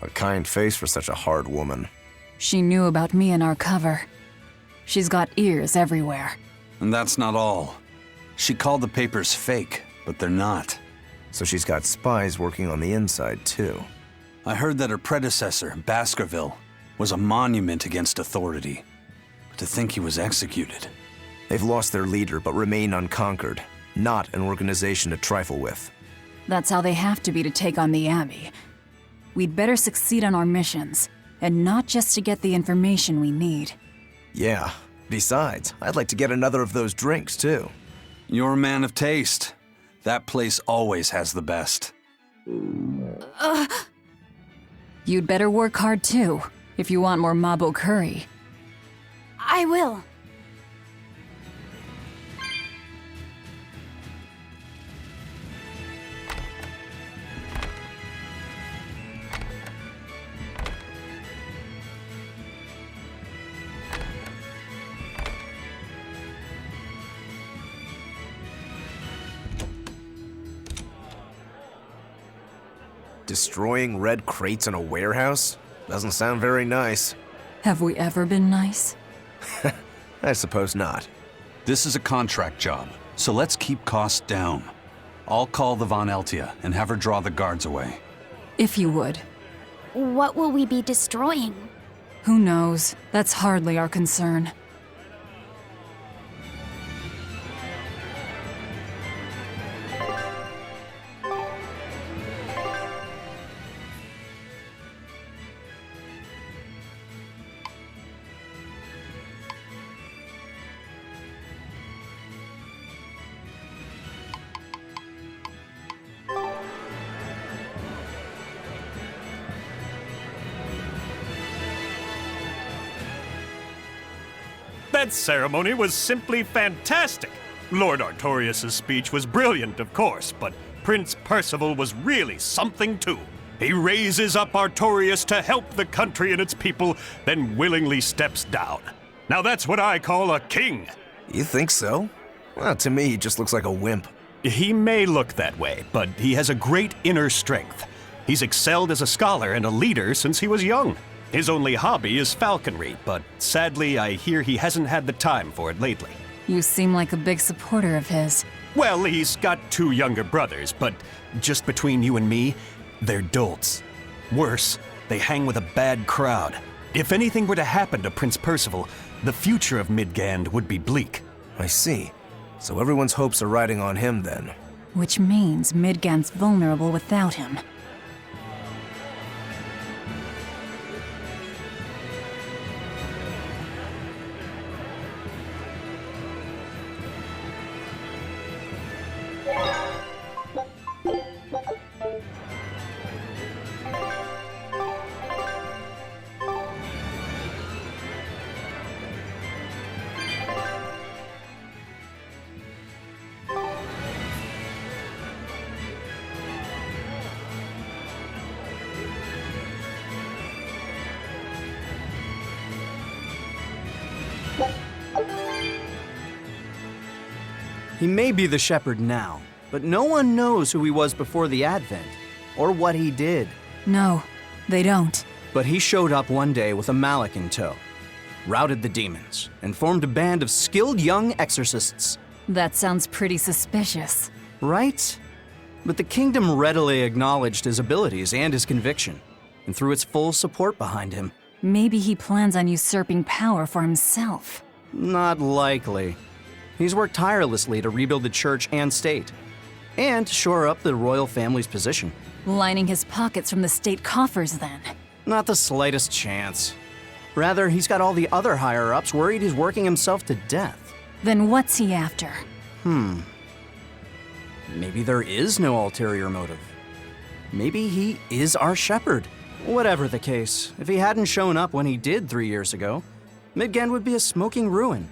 A kind face for such a hard woman. She knew about me and our cover. She's got ears everywhere. And that's not all. She called the papers fake, but they're not. So she's got spies working on the inside, too. I heard that her predecessor, Baskerville, was a monument against authority. But to think he was executed. They've lost their leader, but remain unconquered. Not an organization to trifle with. That's how they have to be to take on the Abbey. We'd better succeed on our missions, and not just to get the information we need. Yeah. Besides, I'd like to get another of those drinks, too. You're a man of taste. That place always has the best. You'd better work hard too, if you want more Mabo curry. I will. Destroying red crates in a warehouse? Doesn't sound very nice. Have we ever been nice? I suppose not. This is a contract job, so let's keep costs down. I'll call the Von Eltia and have her draw the guards away. If you would. What will we be destroying? Who knows? That's hardly our concern. That ceremony was simply fantastic. Lord Artorius' speech was brilliant, of course, but Prince Percival was really something too. He raises up Artorius to help the country and its people, then willingly steps down. Now that's what I call a king. You think so? Well, to me, he just looks like a wimp. He may look that way, but he has a great inner strength. He's excelled as a scholar and a leader since he was young. His only hobby is falconry, but sadly I hear he hasn't had the time for it lately. You seem like a big supporter of his. Well, he's got 2 younger brothers, but just between you and me, they're dolts. Worse, they hang with a bad crowd. If anything were to happen to Prince Percival, the future of Midgand would be bleak. I see. So everyone's hopes are riding on him then. Which means Midgand's vulnerable without him. He may be the shepherd now, but no one knows who he was before the Advent, or what he did. No, they don't. But he showed up one day with a mallet in tow, routed the demons, and formed a band of skilled young exorcists. That sounds pretty suspicious. Right? But the kingdom readily acknowledged his abilities and his conviction, and threw its full support behind him. Maybe he plans on usurping power for himself. Not likely. He's worked tirelessly to rebuild the church and state, and shore up the royal family's position. Lining his pockets from the state coffers, then. Not the slightest chance. Rather, he's got all the other higher-ups worried he's working himself to death. Then what's he after? Maybe there is no ulterior motive. Maybe he is our shepherd. Whatever the case, if he hadn't shown up when he did 3 years ago, Midgand would be a smoking ruin.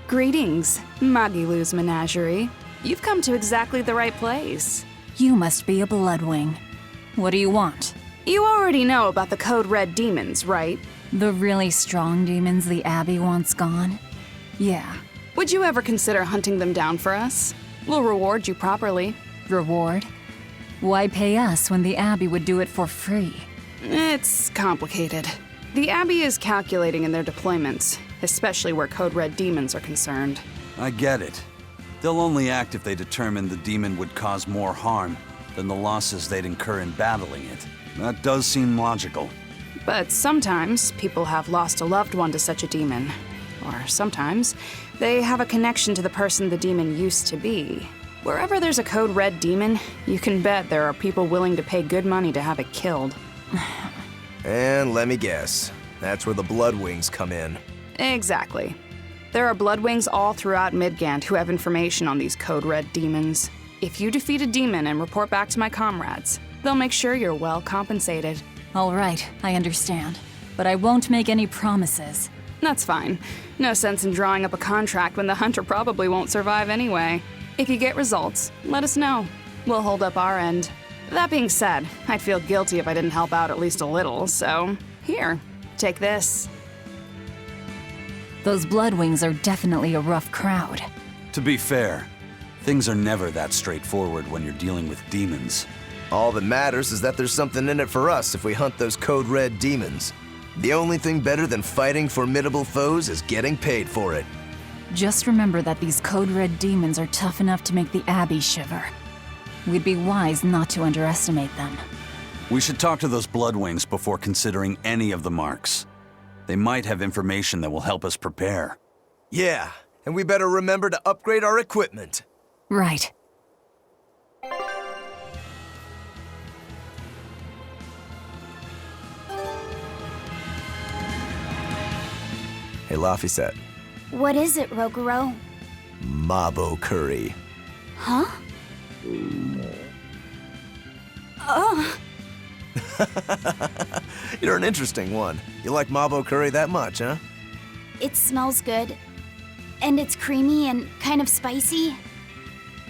Greetings, Magilou's menagerie. You've come to exactly the right place. You must be a Bloodwing. What do you want? You already know about the Code Red demons, right? The really strong demons the Abbey wants gone? Yeah. Would you ever consider hunting them down for us? We'll reward you properly. Reward? Why pay us when the Abbey would do it for free? It's complicated. The Abbey is calculating in their deployments, especially where Code Red demons are concerned. I get it. They'll only act if they determine the demon would cause more harm than the losses they'd incur in battling it. That does seem logical. But sometimes people have lost a loved one to such a demon. Or sometimes they have a connection to the person the demon used to be. Wherever there's a Code Red demon, you can bet there are people willing to pay good money to have it killed. And let me guess, that's where the Bloodwings come in. Exactly. There are Bloodwings all throughout Midgand who have information on these Code Red demons. If you defeat a demon and report back to my comrades, they'll make sure you're well compensated. All right, I understand. But I won't make any promises. That's fine. No sense in drawing up a contract when the hunter probably won't survive anyway. If you get results, let us know. We'll hold up our end. That being said, I'd feel guilty if I didn't help out at least a little, so here, take this. Those Bloodwings are definitely a rough crowd. To be fair, things are never that straightforward when you're dealing with demons. All that matters is that there's something in it for us if we hunt those Code Red demons. The only thing better than fighting formidable foes is getting paid for it. Just remember that these Code Red demons are tough enough to make the Abbey shiver. We'd be wise not to underestimate them. We should talk to those Bloodwings before considering any of the marks. They might have information that will help us prepare. Yeah, and we better remember to upgrade our equipment. Right. Laphicet. What is it, Rokuro? Mabo curry. Huh? Oh. You're an interesting one. You like Mabo curry that much, huh? It smells good. And it's creamy and kind of spicy.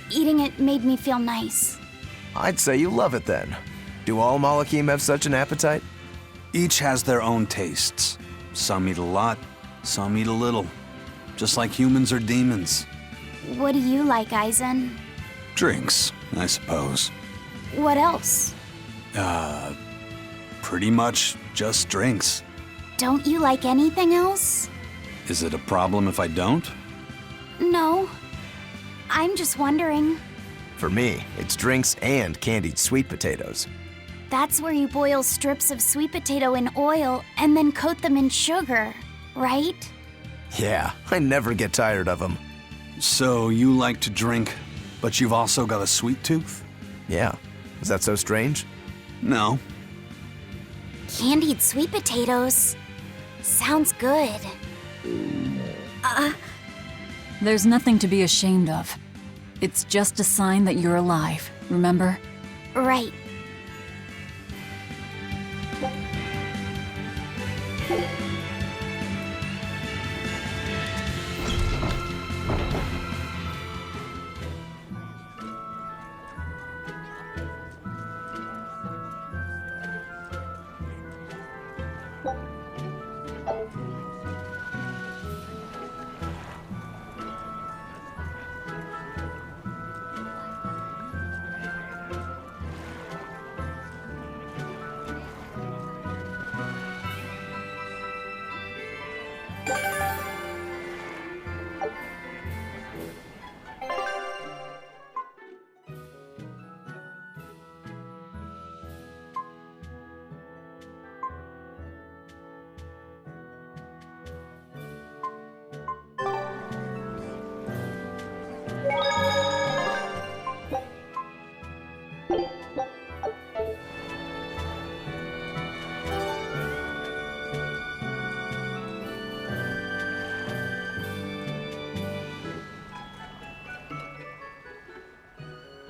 Eating it made me feel nice. I'd say you love it then. Do all Malakim have such an appetite? Each has their own tastes. Some eat a lot, some eat a little. Just like humans or demons. What do you like, Eizen? Drinks, I suppose. What else? Pretty much just drinks. Don't you like anything else? Is it a problem if I don't? No. I'm just wondering. For me, it's drinks and candied sweet potatoes. That's where you boil strips of sweet potato in oil and then coat them in sugar, right? Yeah, I never get tired of them. So you like to drink, but you've also got a sweet tooth? Yeah. Is that so strange? No. Candied sweet potatoes. Sounds good. There's nothing to be ashamed of. It's just a sign that you're alive, remember? Right.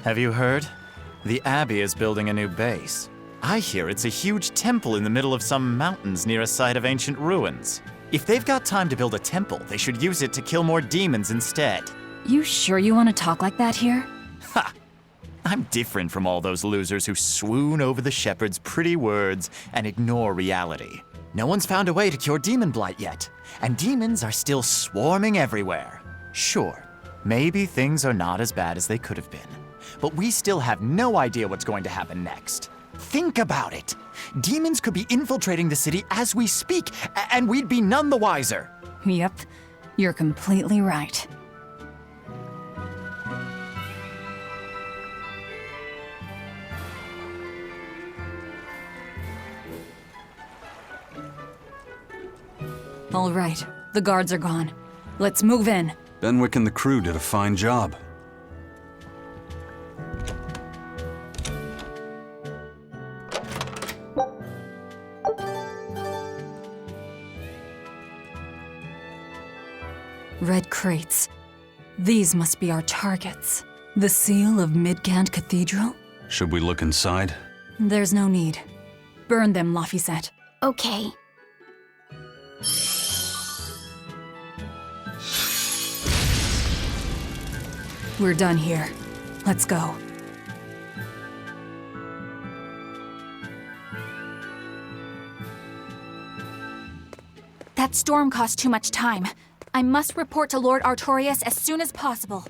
Have you heard? The Abbey is building a new base. I hear it's a huge temple in the middle of some mountains near a site of ancient ruins. If they've got time to build a temple, they should use it to kill more demons instead. You sure you want to talk like that here? Ha! I'm different from all those losers who swoon over the shepherd's pretty words and ignore reality. No one's found a way to cure demon blight yet, and demons are still swarming everywhere. Sure, maybe things are not as bad as they could have been, but we still have no idea what's going to happen next. Think about it. Demons could be infiltrating the city as we speak, and we'd be none the wiser. Yep, you're completely right. All right, the guards are gone. Let's move in. Benwick and the crew did a fine job. Red crates. These must be our targets. The seal of Midgand Cathedral? Should we look inside? There's no need. Burn them, Laphicet. Okay. We're done here. Let's go. That storm cost too much time. I must report to Lord Artorius as soon as possible.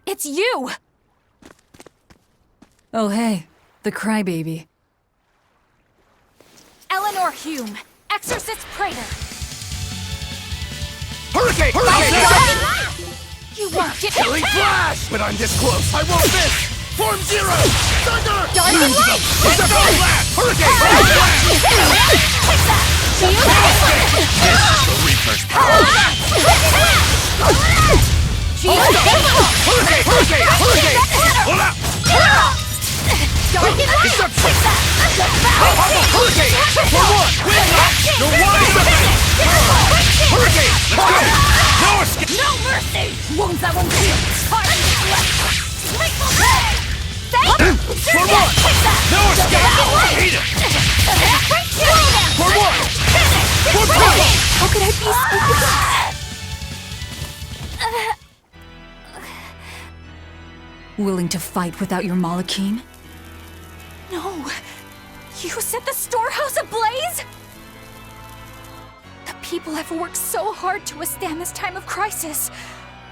It's you! Oh hey, the crybaby. Eleanor Hume, Exorcist Praetor. Hurricane! Hurricane! You won't get Killing me! flash! But I'm this close. I won't miss! Form zero! Thunder! Dark and light! Perception blast! Hurricane! Take that! This is the Reaper's power! Hurricane! Hurricane! Hurricane! Hold up! Dark and light! Take that! You're wide open! Hurricane! Let's go! No escape! No mercy! Wounds that won't heal! Fire Grateful Day! For more! No escape! Eat it! For more! For more! How could I be so... Willing to fight without your Malachim? No! You set the storehouse ablaze? The people have worked so hard to withstand this time of crisis.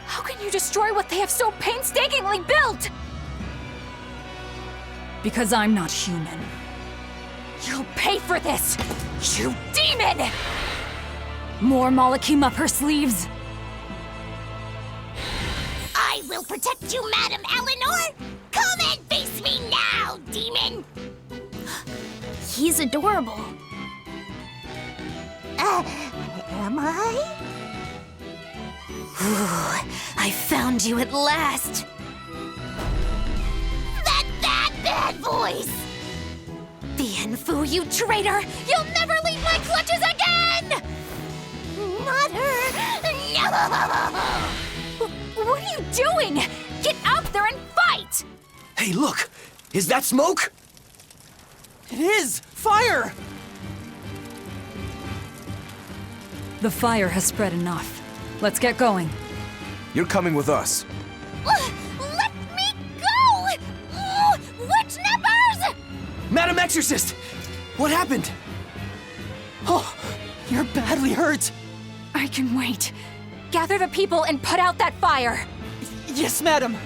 How can you destroy what they have so painstakingly built? Because I'm not human. You'll pay for this, you demon! More Malachim up her sleeves. I will protect you, Madam Eleanor! Come and face me now, demon! He's adorable. Am I? Ooh, I found you at last. That bad voice! Bienfu, you traitor! You'll never leave my clutches again! Not her! No! What are you doing? Get out there and fight! Hey, look! Is that smoke? It is! Fire! The fire has spread enough. Let's get going. You're coming with us. Let me go! Witch nippers! Madam Exorcist! What happened? Oh, you're badly hurt. I can wait. Gather the people and put out that fire. Yes, madam.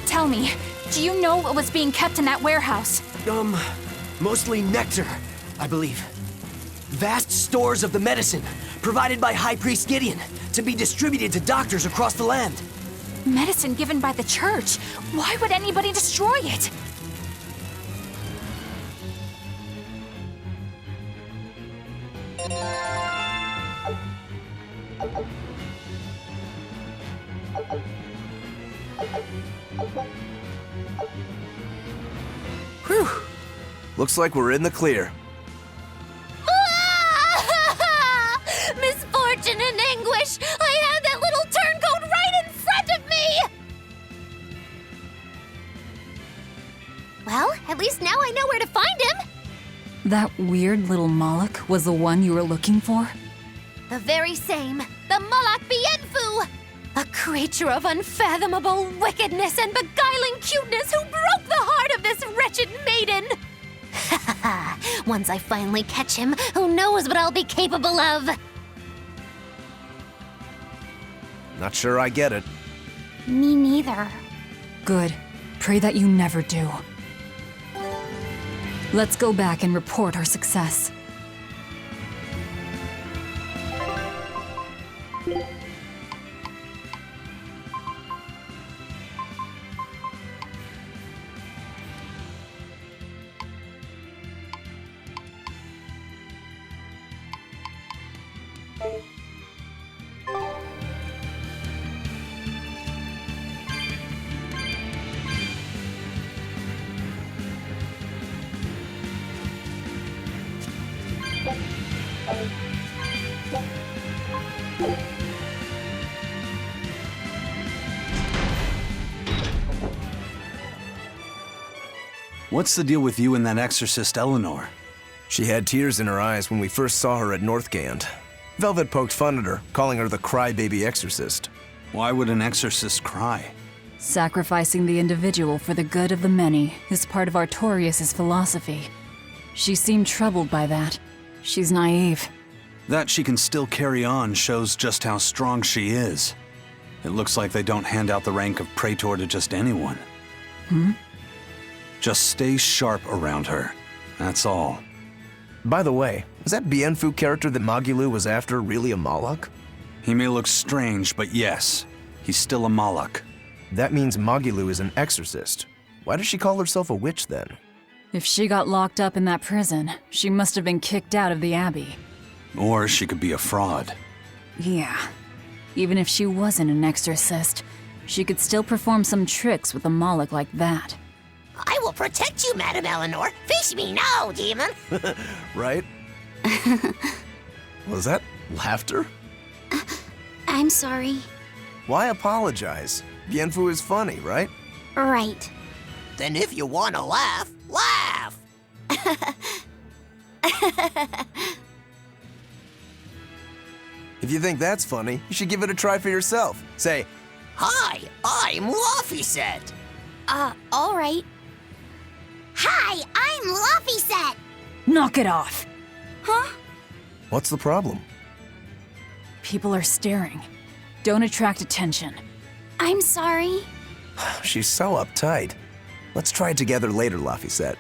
Tell me, do you know what was being kept in that warehouse? Mostly nectar, I believe. Vast stores of the medicine, provided by High Priest Gideon, to be distributed to doctors across the land. Medicine given by the church. Why would anybody destroy it? Whew. Looks like we're in the clear. Misfortune and anguish! I had that little turncoat right in front of me! Well, at least now I know where to find him! That weird little Moloch was the one you were looking for? The very same. The Malak Bienfu! A creature of unfathomable wickedness and beguiling cuteness who broke the heart of this wretched maiden! Once I finally catch him, who knows what I'll be capable of? Not sure I get it. Me neither. Good. Pray that you never do. Let's go back and report our success. What's the deal with you and that exorcist Eleanor? She had tears in her eyes when we first saw her at Northgand. Velvet poked fun at her, calling her the crybaby exorcist. Why would an exorcist cry? Sacrificing the individual for the good of the many is part of Artorius' philosophy. She seemed troubled by that. She's naive. That she can still carry on shows just how strong she is. It looks like they don't hand out the rank of Praetor to just anyone. Just stay sharp around her. That's all. By the way, is that Bienfu character that Magilou was after really a Moloch? He may look strange, but yes, he's still a Moloch. That means Magilou is an exorcist. Why does she call herself a witch then? If she got locked up in that prison, she must have been kicked out of the Abbey. Or she could be a fraud. Yeah. Even if she wasn't an exorcist, she could still perform some tricks with a Moloch like that. I will protect you, Madam Eleanor. Face me now, demon. Right? Was that laughter? I'm sorry. Why apologize? Bienfu is funny, right? Right. Then if you want to laugh, laugh! If you think that's funny, you should give it a try for yourself. Say, Hi, I'm Laufeyset. All right. Hi, I'm Laufeyset. Knock it off. Huh? what's the problem? People are staring. Don't attract attention. I'm sorry. She's so uptight. Let's try it together later, Laufeyset.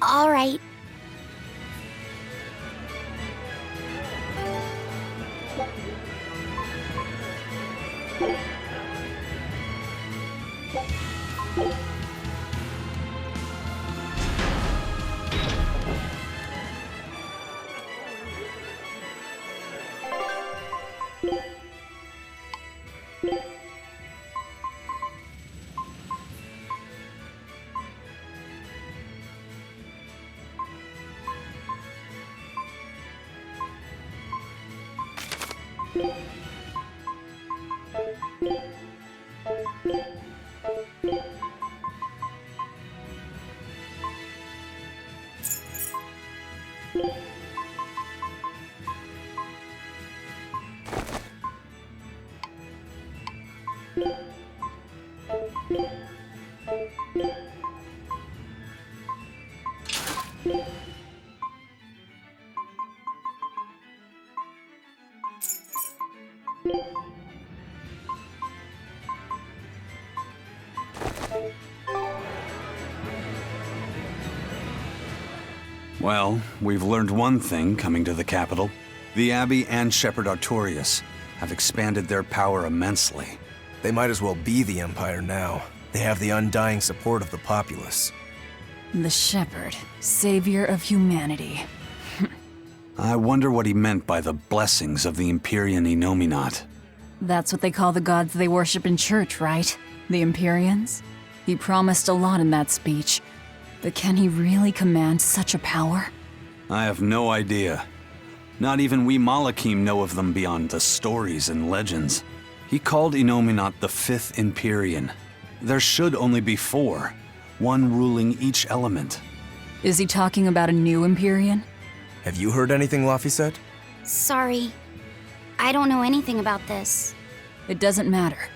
All right. Well, we've learned one thing coming to the capital. The Abbey and Shepherd Artorius have expanded their power immensely. They might as well be the Empire now. They have the undying support of the populace. The Shepherd, savior of humanity. I wonder what he meant by the blessings of the Empyrean Innominat. That's what they call the gods they worship in church, right? The Empyreans? He promised a lot in that speech. But can he really command such a power? I have no idea. Not even we Malakim know of them beyond the stories and legends. He called Innominat the Fifth Empyrean. There should only be four, one ruling each element. Is he talking about a new Empyrean? Have you heard anything, Laufeyset? Sorry. I don't know anything about this. It doesn't matter.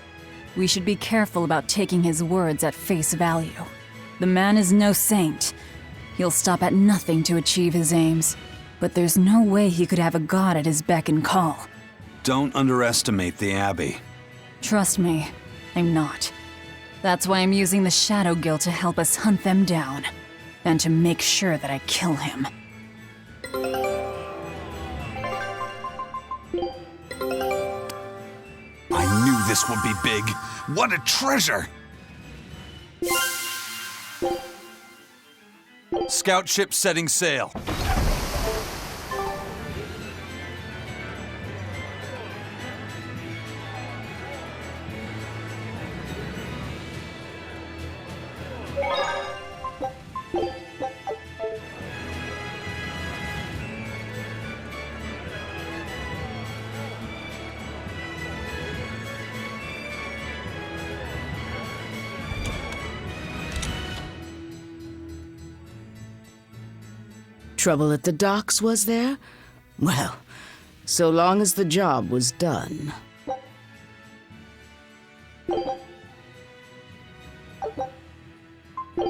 We should be careful about taking his words at face value. The man is no saint. He'll stop at nothing to achieve his aims. But there's no way he could have a god at his beck and call. Don't underestimate the Abbey. Trust me, I'm not. That's why I'm using the Shadow Guild to help us hunt them down. And to make sure that I kill him. I knew this would be big. What a treasure! Scout ship setting sail. Trouble at the docks, was there? Well, so long as the job was done.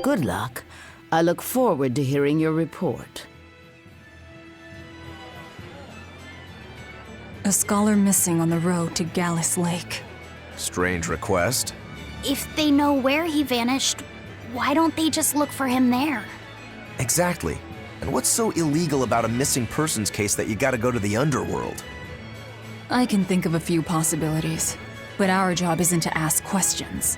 Good luck. I look forward to hearing your report. A scholar missing on the road to Gallus Lake. Strange request. If they know where he vanished, why don't they just look for him there? Exactly. And what's so illegal about a missing persons case that you gotta go to the underworld? I can think of a few possibilities, but our job isn't to ask questions.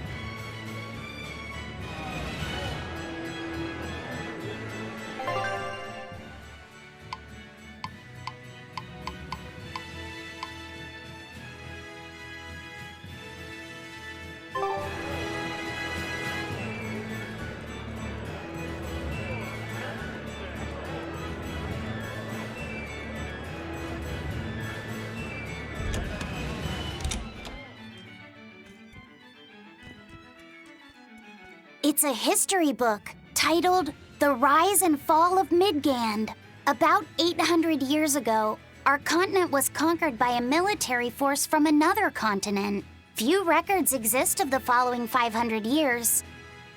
It's a history book titled The Rise and Fall of Midgand. About 800 years ago, our continent was conquered by a military force from another continent. Few records exist of the following 500 years.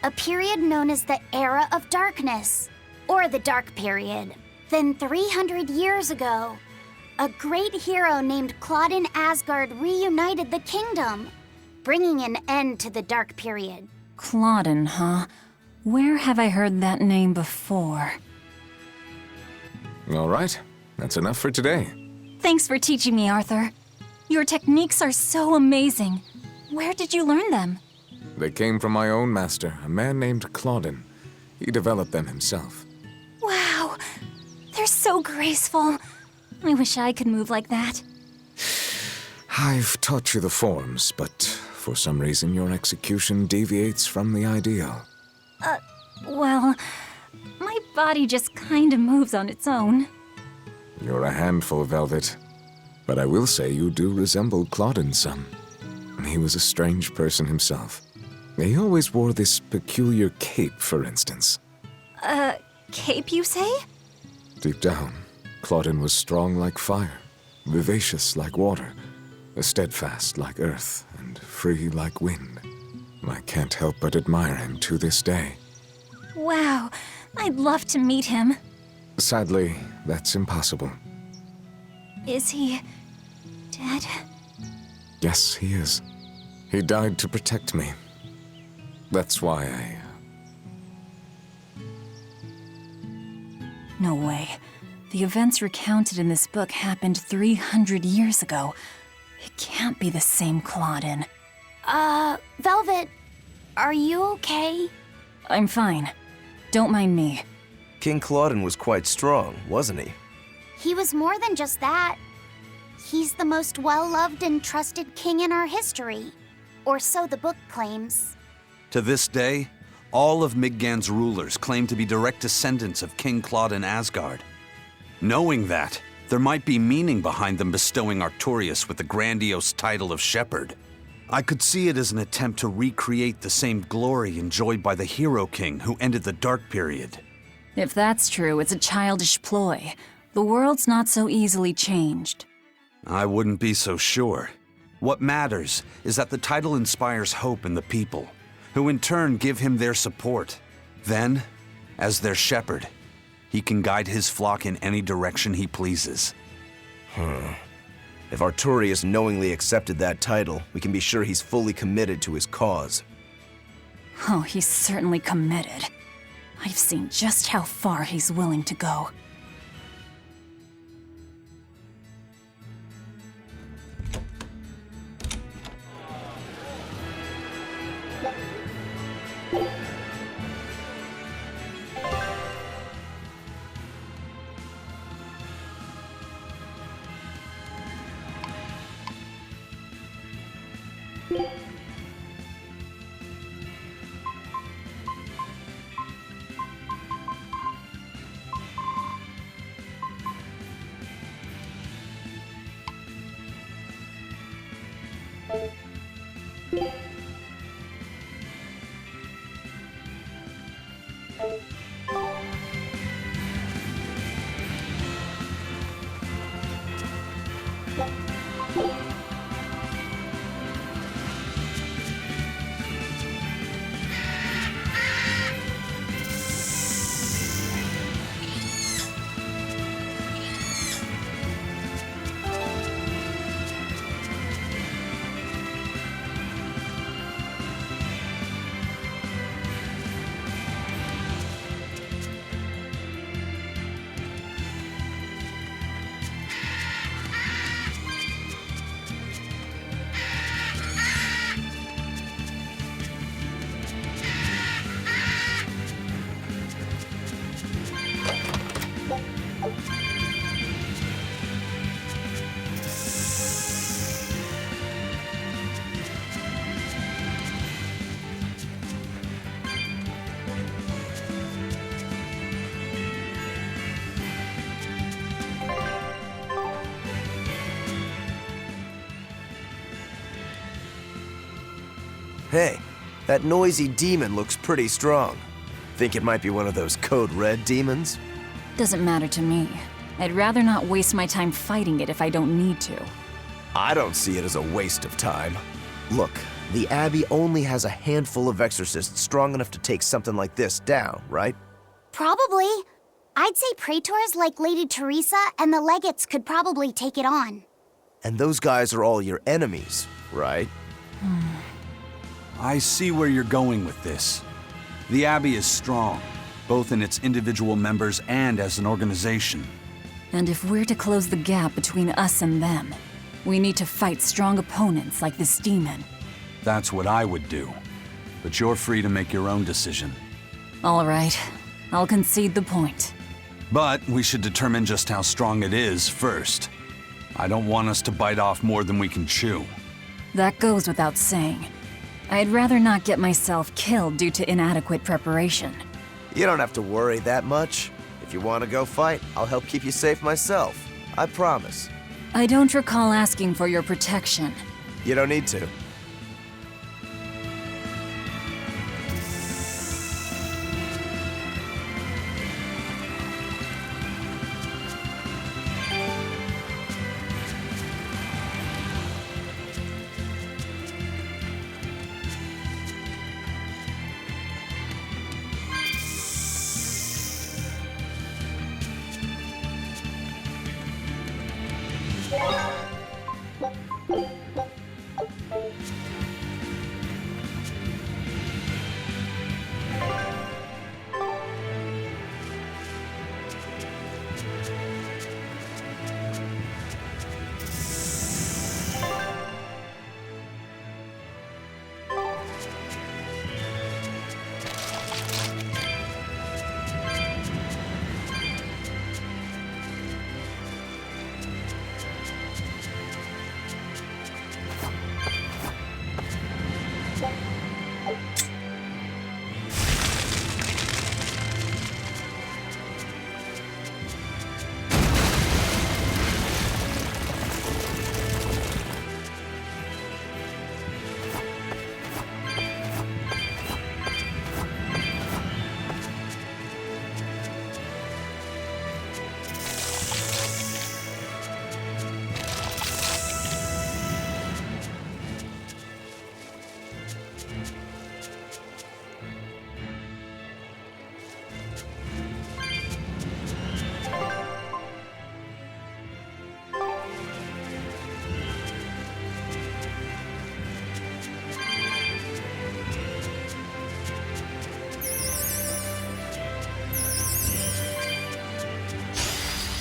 A period known as the Era of Darkness, or the Dark Period. Then 300 years ago, a great hero named Claudin Asgard reunited the kingdom, bringing an end to the Dark Period. Claudin, huh? Where have I heard that name before? All right, that's enough for today. Thanks for teaching me, Arthur. Your techniques are so amazing. Where did you learn them? They came from my own master, a man named Claudin. He developed them himself. Wow, they're so graceful. I wish I could move like that. I've taught you the forms, but for some reason your execution deviates from the ideal. Well, my body just kinda moves on its own. You're a handful, Velvet. But I will say you do resemble Claudin some. He was a strange person himself. He always wore this peculiar cape, for instance. Cape, you say? Deep down, Claudin was strong like fire, vivacious like water, steadfast like earth, and free like wind. I can't help but admire him to this day. Wow, I'd love to meet him. Sadly, that's impossible. Is he dead? Yes, he is. He died to protect me. That's why I... No way. The events recounted in this book happened 300 years ago. It can't be the same Claudin. Velvet, are you okay? I'm fine. Don't mind me. King Claudin was quite strong, wasn't he? He was more than just that. He's the most well-loved and trusted king in our history. Or so the book claims. To this day, all of Midgand's rulers claim to be direct descendants of King Claudin Asgard. Knowing that, there might be meaning behind them bestowing Artorius with the grandiose title of Shepherd. I could see it as an attempt to recreate the same glory enjoyed by the Hero King who ended the Dark Period. If that's true, it's a childish ploy. The world's not so easily changed. I wouldn't be so sure. What matters is that the title inspires hope in the people, who in turn give him their support. Then, as their shepherd, he can guide his flock in any direction he pleases. If Artorius knowingly accepted that title, we can be sure he's fully committed to his cause. Oh, he's certainly committed. I've seen just how far he's willing to go. Hey, That noisy demon looks pretty strong. Think it might be one of those Code Red demons? Doesn't matter to me. I'd rather not waste my time fighting it if I don't need to. I don't see it as a waste of time. Look, the Abbey only has a handful of exorcists strong enough to take something like this down, right? Probably. I'd say praetors like Lady Teresa and the legates could probably take it on. And those guys are all your enemies, right? I see where you're going with this. The Abbey is strong, both in its individual members and as an organization. And if we're to close the gap between us and them, we need to fight strong opponents like this demon. That's what I would do. But you're free to make your own decision. All right, I'll concede the point. But we should determine just how strong it is first. I don't want us to bite off more than we can chew. That goes without saying. I'd rather not get myself killed due to inadequate preparation. You don't have to worry that much. If you want to go fight, I'll help keep you safe myself. I promise. I don't recall asking for your protection. You don't need to.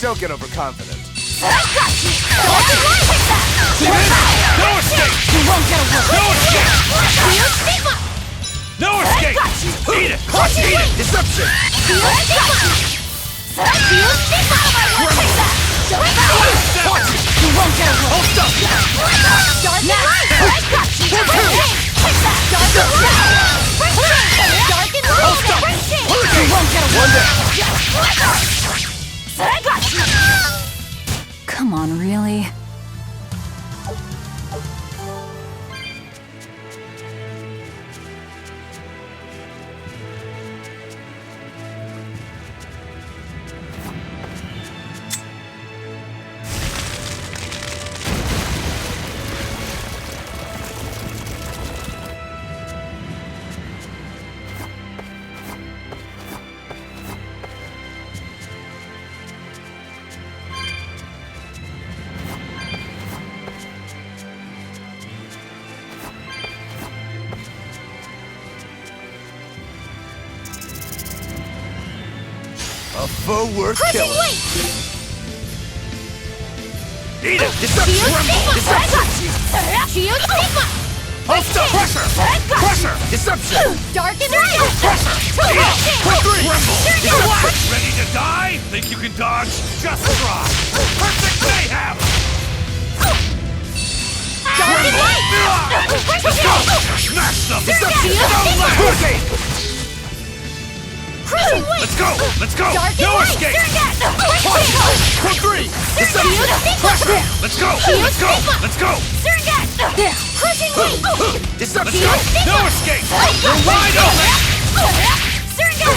Don't get overconfident. I got you! No escape! You won't get away! No escape! Eat it! Crush Eat it! Deception! You won't get away! Hold up! Dark and light! I got you! Dark and light! You won't get away! I got you! Come on, really? A foe worth Crushing killing. weight! Eat it! Shield Stigma! Hold up! Pressure! Pressure! Deception! Dark and light! Pressure! Tremble! Ready to die? Think you can dodge? Just try! Perfect mayhem! Dark and light! Let's go! Smash them! Deception! Don't let Hurricane! Crushing weight! Let's go! Let's go! Dark and No light! escape! Quick 3! Deception! Pressure! Let's go! Let's go! Let's go! Surrogate! Crushing weight! Let's go! No escape! You're wide open! Surrender!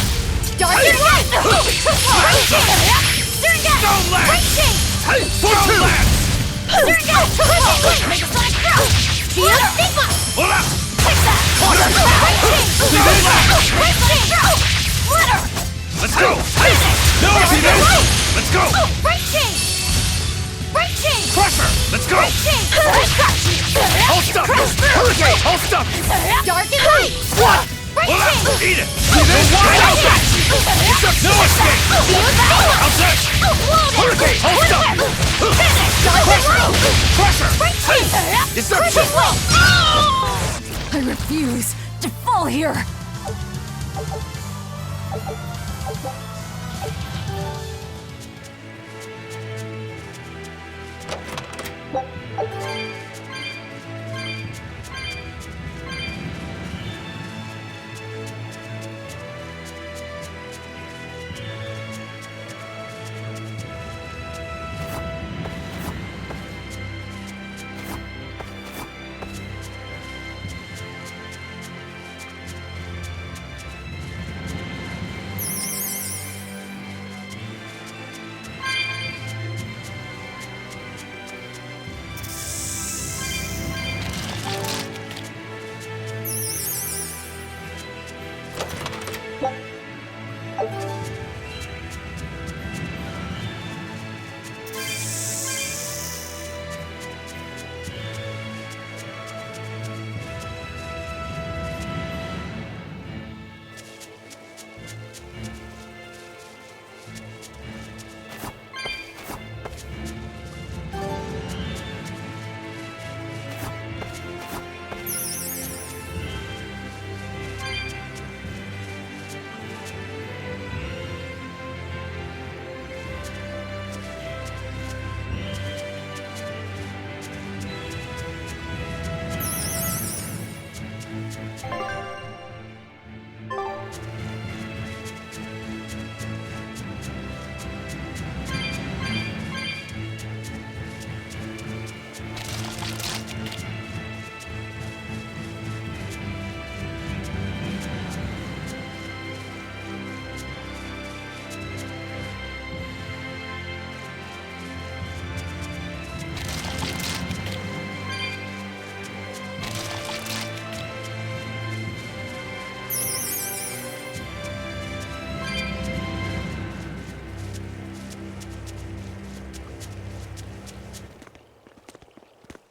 Dark and light! Surrender! Don't laugh! Reaching! Don't laugh! Surrender! Crushing weight! Make a sonic crouch! Shield Stigma! Hold up! Take that! Reaching! See this? Reaching! Splitter! Let's go! No, see this? Let's go! Reaching! Reaching! Crusher! Let's go! Reaching! Hold stuff! Hurricane! Hold stuff! Dark and light! What? Hold up! Eat it! See this? Wide open! No escape! Outside! Hurricane! Hold stuff! Crusher! Deception! I refuse to fall here!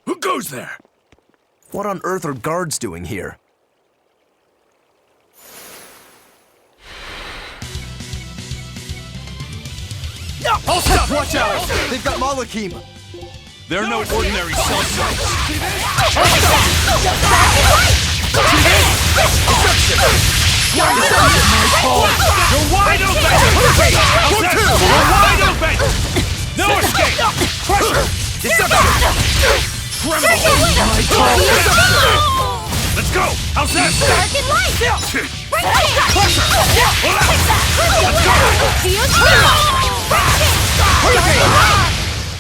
Who goes there? What on earth are guards doing here? Hold stuff! Watch out! They've got Malakim! They're no ordinary self-sites. You're wide open! You're wide open! No escape! Crusher! Deception! Tremble! Let's go! How's that? Dark and light! Crusher! Let's go!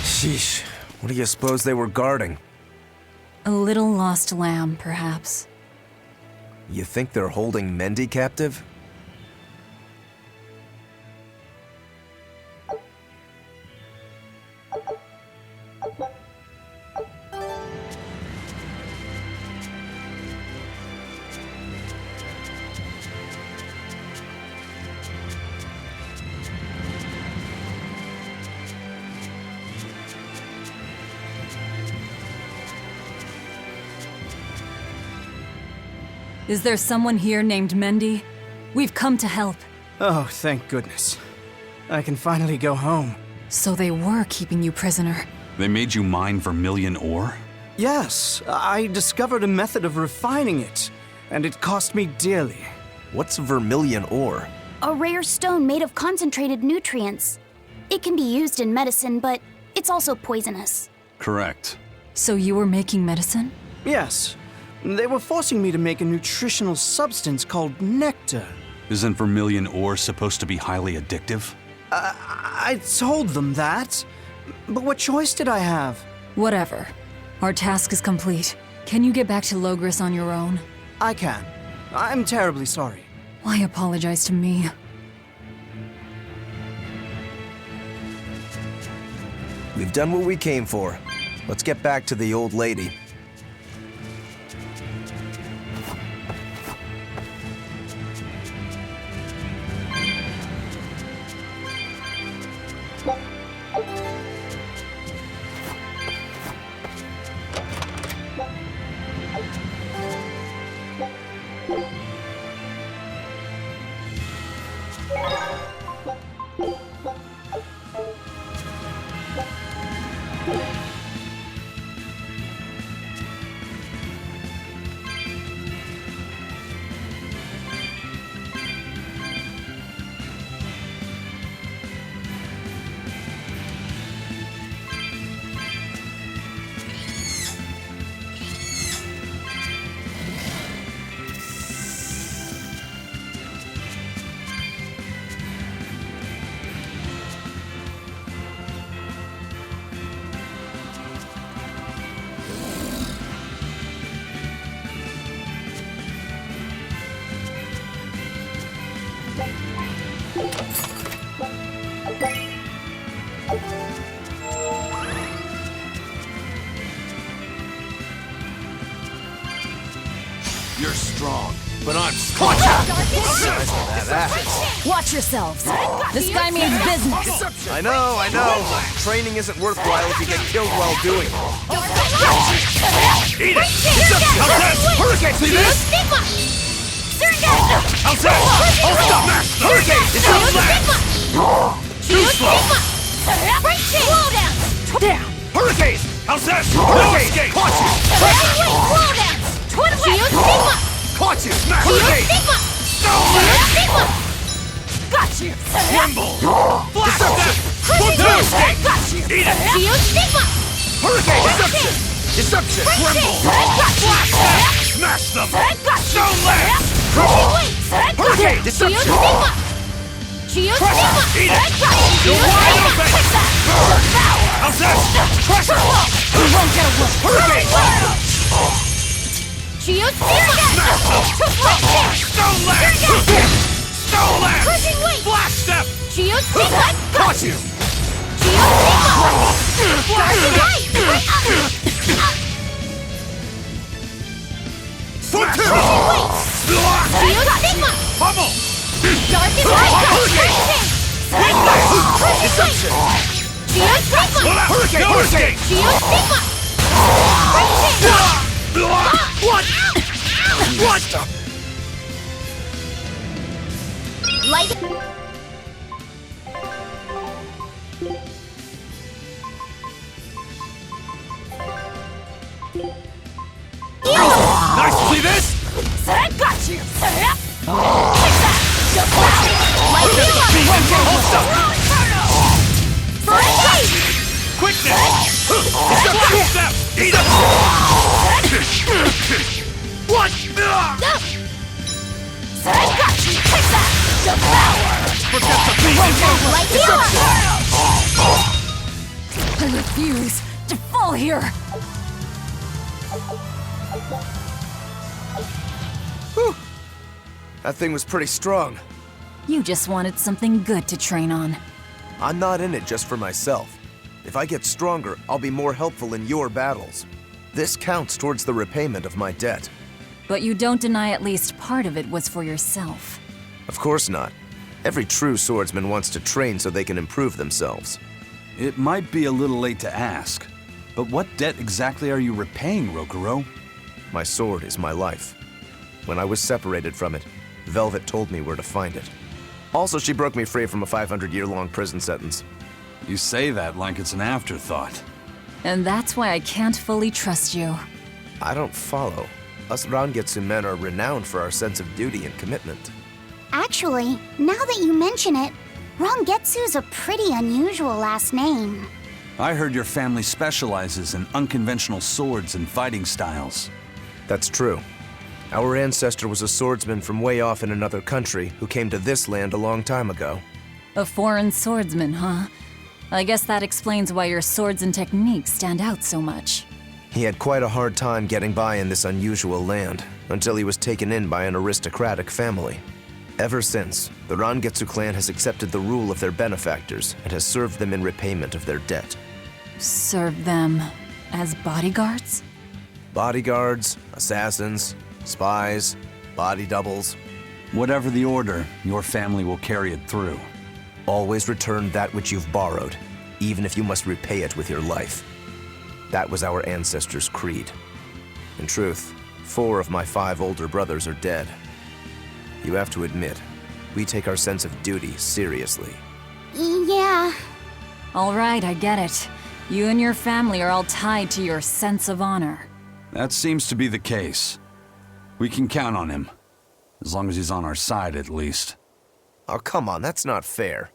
Sheesh. What do you suppose they were guarding? A little lost lamb, perhaps. You think they're holding Mendy captive? Is there someone here named Mendy? We've come to help. Oh, thank goodness. I can finally go home. So they were keeping you prisoner. They made you mine vermilion ore? Yes, I discovered a method of refining it, and it cost me dearly. What's vermilion ore? A rare stone made of concentrated nutrients. It can be used in medicine, but it's also poisonous. Correct. So you were making medicine? Yes. They were forcing me to make a nutritional substance called nectar. Isn't vermilion ore supposed to be highly addictive? I told them that. But what choice did I have? Whatever. Our task is complete. Can you get back to Loegres on your own? I can. I'm terribly sorry. Why apologize to me? We've done what we came for. Let's get back to the old lady. You're strong, but I'm Watch out! that. Watch yourselves. This guy means business. I know. Training isn't worthwhile if you get killed while doing it. Eat it! How's that? Hurricane! See this? How's that? Oh, stop! Hurricane! It's not last! Too slow! Down! Hurricane! How's that? Hurricane! Caught you! Caught you! Smash! Hurricane! Got you! Tremble! Blast that! Got you! Eat it! Hurricane! Deception! Tremble! Blast that! Smash them! Stone Lance! Hurricane! Deception! Pressure! Eat it! You're wide open! How's that? Pressure! You won't get away! Hurricane! Smash them! Stone Lance! Stone Lance! Blast step! Caught you! Foot two! Pummel! Deception! Hurricane! Hurricane! What? Light. Nice! See this? Got you! Quickness! Step! Eat up! What? Got you! Take that! Devour! Forget the beat! I refuse to fall here. Whew. That thing was pretty strong. You just wanted something good to train on. I'm not in it just for myself. If I get stronger, I'll be more helpful in your battles. This counts towards the repayment of my debt. But you don't deny at least part of it was for yourself. Of course not. Every true swordsman wants to train so they can improve themselves. It might be a little late to ask, but what debt exactly are you repaying, Rokuro? My sword is my life. When I was separated from it, Velvet told me where to find it. Also, she broke me free from a 500-year-long prison sentence. You say that like it's an afterthought. And that's why I can't fully trust you. I don't follow. Us Rangetsu men are renowned for our sense of duty and commitment. Actually, now that you mention it, Rangetsu's a pretty unusual last name. I heard your family specializes in unconventional swords and fighting styles. That's true. Our ancestor was a swordsman from way off in another country who came to this land a long time ago. A foreign swordsman, huh? I guess that explains why your swords and techniques stand out so much. He had quite a hard time getting by in this unusual land, until he was taken in by an aristocratic family. Ever since, the Rangetsu clan has accepted the rule of their benefactors and has served them in repayment of their debt. Serve them as bodyguards? Bodyguards, assassins, spies, body doubles. Whatever the order, your family will carry it through. Always return that which you've borrowed, even if you must repay it with your life. That was our ancestors' creed. In truth, 4 of my 5 older brothers are dead. You have to admit, we take our sense of duty seriously. Yeah. All right, I get it. You and your family are all tied to your sense of honor. That seems to be the case. We can count on him. As long as he's on our side, at least. Oh, come on, that's not fair.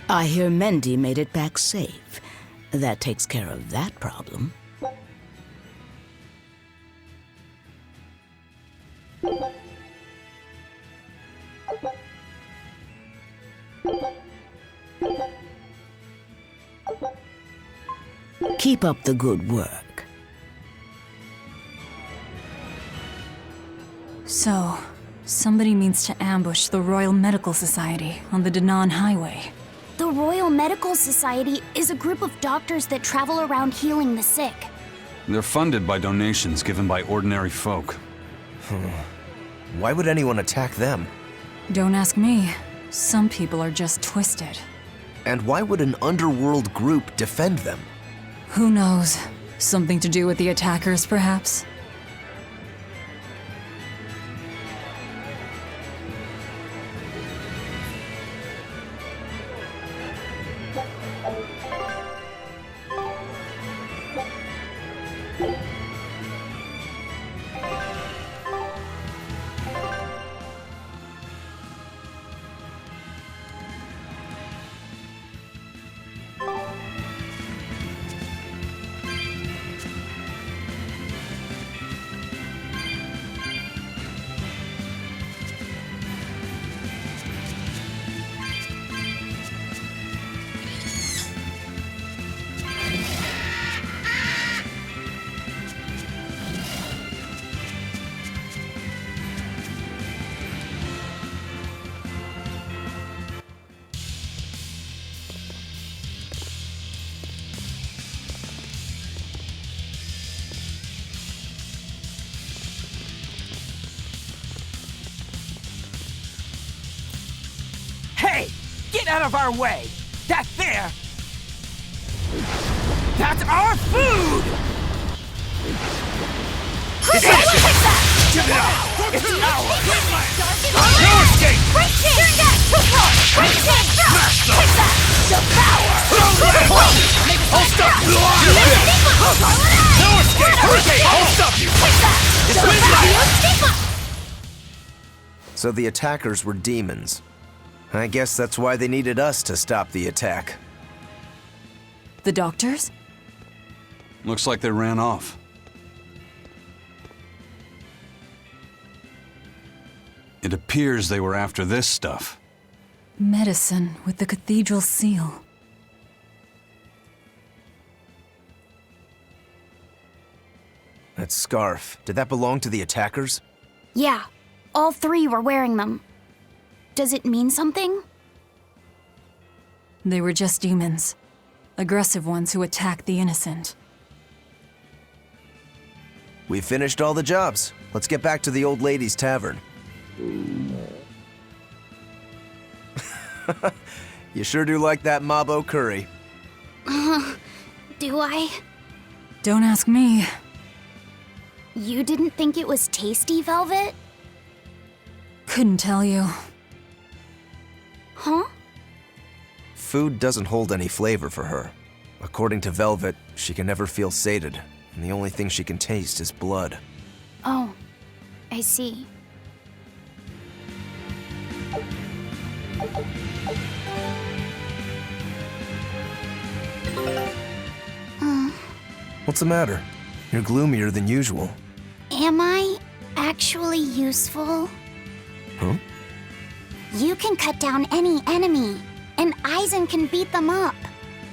I hear Mendy made it back safe. That takes care of that problem. Keep up the good work. So, somebody means to ambush the Royal Medical Society on the Danaan Highway. The Royal Medical Society is a group of doctors that travel around healing the sick. They're funded by donations given by ordinary folk. Why would anyone attack them? Don't ask me. Some people are just twisted. And why would an underworld group defend them? Who knows? Something to do with the attackers, perhaps? Hey! Get out of our way! That there! That's our food! It's ours! No escape! I'll stop you! No escape! Hurricane! I'll stop you! So the attackers were demons. I guess that's why they needed us to stop the attack. The doctors? Looks like they ran off. It appears they were after this stuff. Medicine with the cathedral seal. That scarf, did that belong to the attackers? Yeah, all three were wearing them. Does it mean something? They were just demons. Aggressive ones who attack the innocent. We've finished all the jobs. Let's get back to the old lady's tavern. You sure do like that Mabo curry. Do I? Don't ask me. You didn't think it was tasty, Velvet? Couldn't tell you. Huh? Food doesn't hold any flavor for her. According to Velvet, she can never feel sated, and the only thing she can taste is blood. Oh, I see. What's the matter? You're gloomier than usual. Am I actually useful? Huh? You can cut down any enemy, and Eizen can beat them up.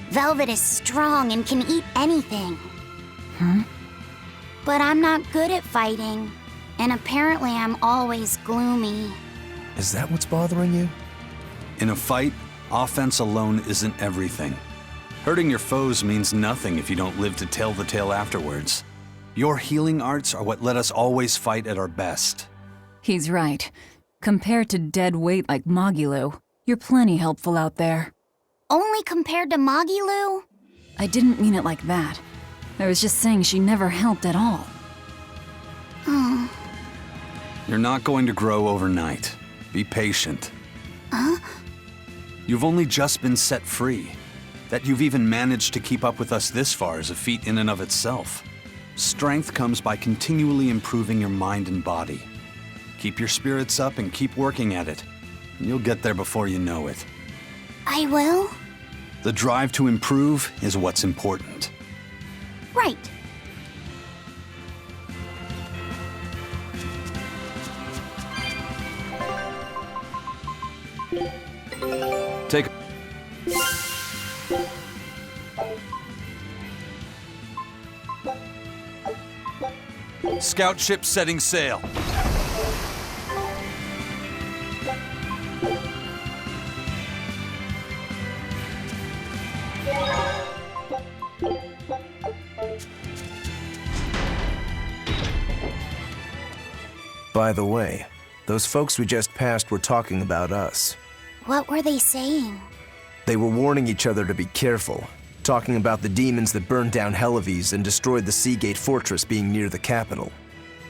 Velvet is strong and can eat anything. But I'm not good at fighting, and apparently I'm always gloomy. Is that what's bothering you? In a fight, offense alone isn't everything. Hurting your foes means nothing if you don't live to tell the tale afterwards. Your healing arts are what let us always fight at our best. He's right. Compared to dead weight like Magilou, you're plenty helpful out there. Only compared to Magilou? I didn't mean it like that. I was just saying she never helped at all. You're not going to grow overnight. Be patient. Huh? You've only just been set free. That you've even managed to keep up with us this far is a feat in and of itself. Strength comes by continually improving your mind and body. Keep your spirits up and keep working at it. And you'll get there before you know it. I will? The drive to improve is what's important. Right. Take Scout ship setting sail. By the way, those folks we just passed were talking about us. What were they saying? They were warning each other to be careful, talking about the demons that burned down Helives and destroyed the Seagate Fortress being near the capital.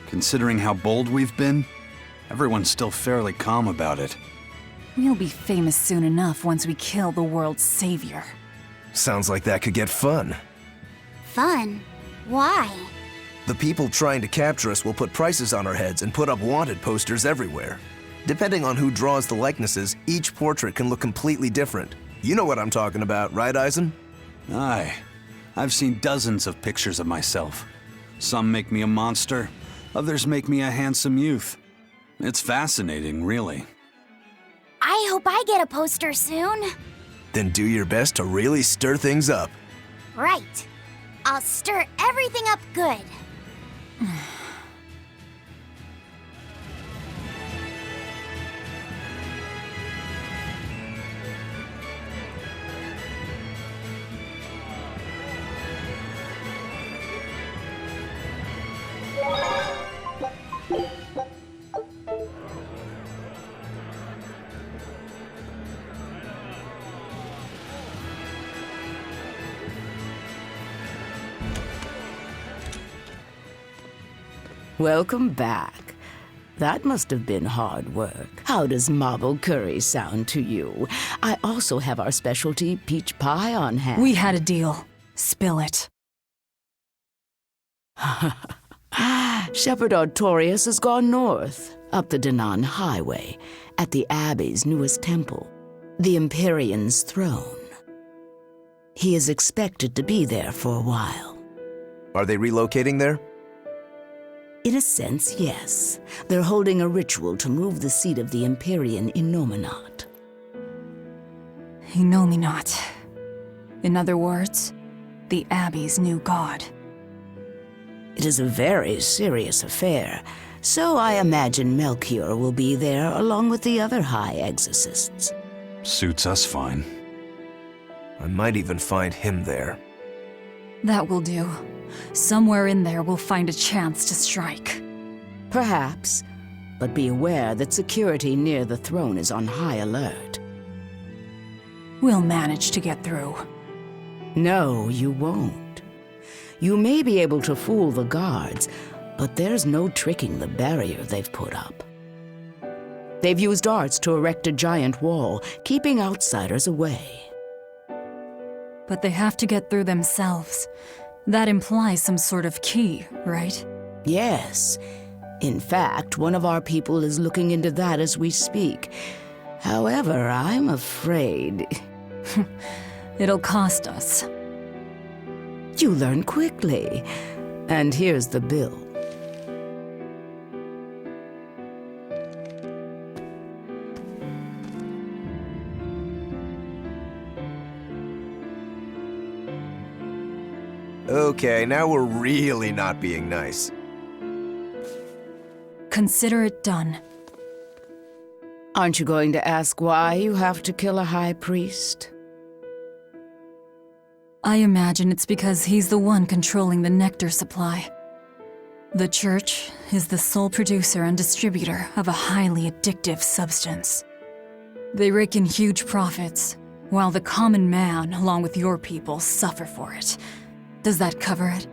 Considering how bold we've been, everyone's still fairly calm about it. We'll be famous soon enough once we kill the world's savior. Sounds like that could get fun. Fun? Why? The people trying to capture us will put prices on our heads and put up wanted posters everywhere. Depending on who draws the likenesses, each portrait can look completely different. You know what I'm talking about, right, Eizen? Aye. I've seen dozens of pictures of myself. Some make me a monster, others make me a handsome youth. It's fascinating, really. I hope I get a poster soon. Then do your best to really stir things up. Right. I'll stir everything up good. Welcome back. That must have been hard work. How does marble curry sound to you? I also have our specialty peach pie on hand. We had a deal. Spill it. Shepherd Artorius has gone north, up the Danaan Highway, at the Abbey's newest temple, the Empyrean's throne. He is expected to be there for a while. Are they relocating there? In a sense, yes. They're holding a ritual to move the seat of the Empyrean in Nominat. Nominat. In other words, the Abbey's new god. It is a very serious affair, so I imagine Melchior will be there along with the other High Exorcists. Suits us fine. I might even find him there. That will do. Somewhere in there we'll find a chance to strike. Perhaps, but be aware that security near the throne is on high alert. We'll manage to get through. No, you won't. You may be able to fool the guards, but there's no tricking the barrier they've put up. They've used arts to erect a giant wall, keeping outsiders away. But they have to get through themselves. That implies some sort of key, right? Yes. In fact, one of our people is looking into that as we speak. However, I'm afraid... It'll cost us. You learn quickly. And here's the bill. Okay, now we're really not being nice. Consider it done. Aren't you going to ask why you have to kill a high priest? I imagine it's because he's the one controlling the nectar supply. The church is the sole producer and distributor of a highly addictive substance. They rake in huge profits, while the common man, along with your people, suffer for it. Does that cover it?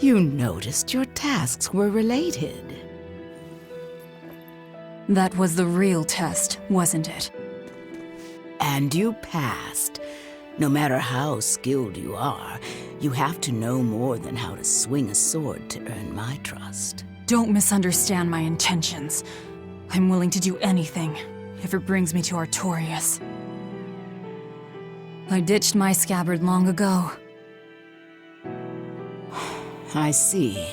You noticed your tasks were related. That was the real test, wasn't it? And you passed. No matter how skilled you are, you have to know more than how to swing a sword to earn my trust. Don't misunderstand my intentions. I'm willing to do anything, if it brings me to Artorius. I ditched my scabbard long ago. I see.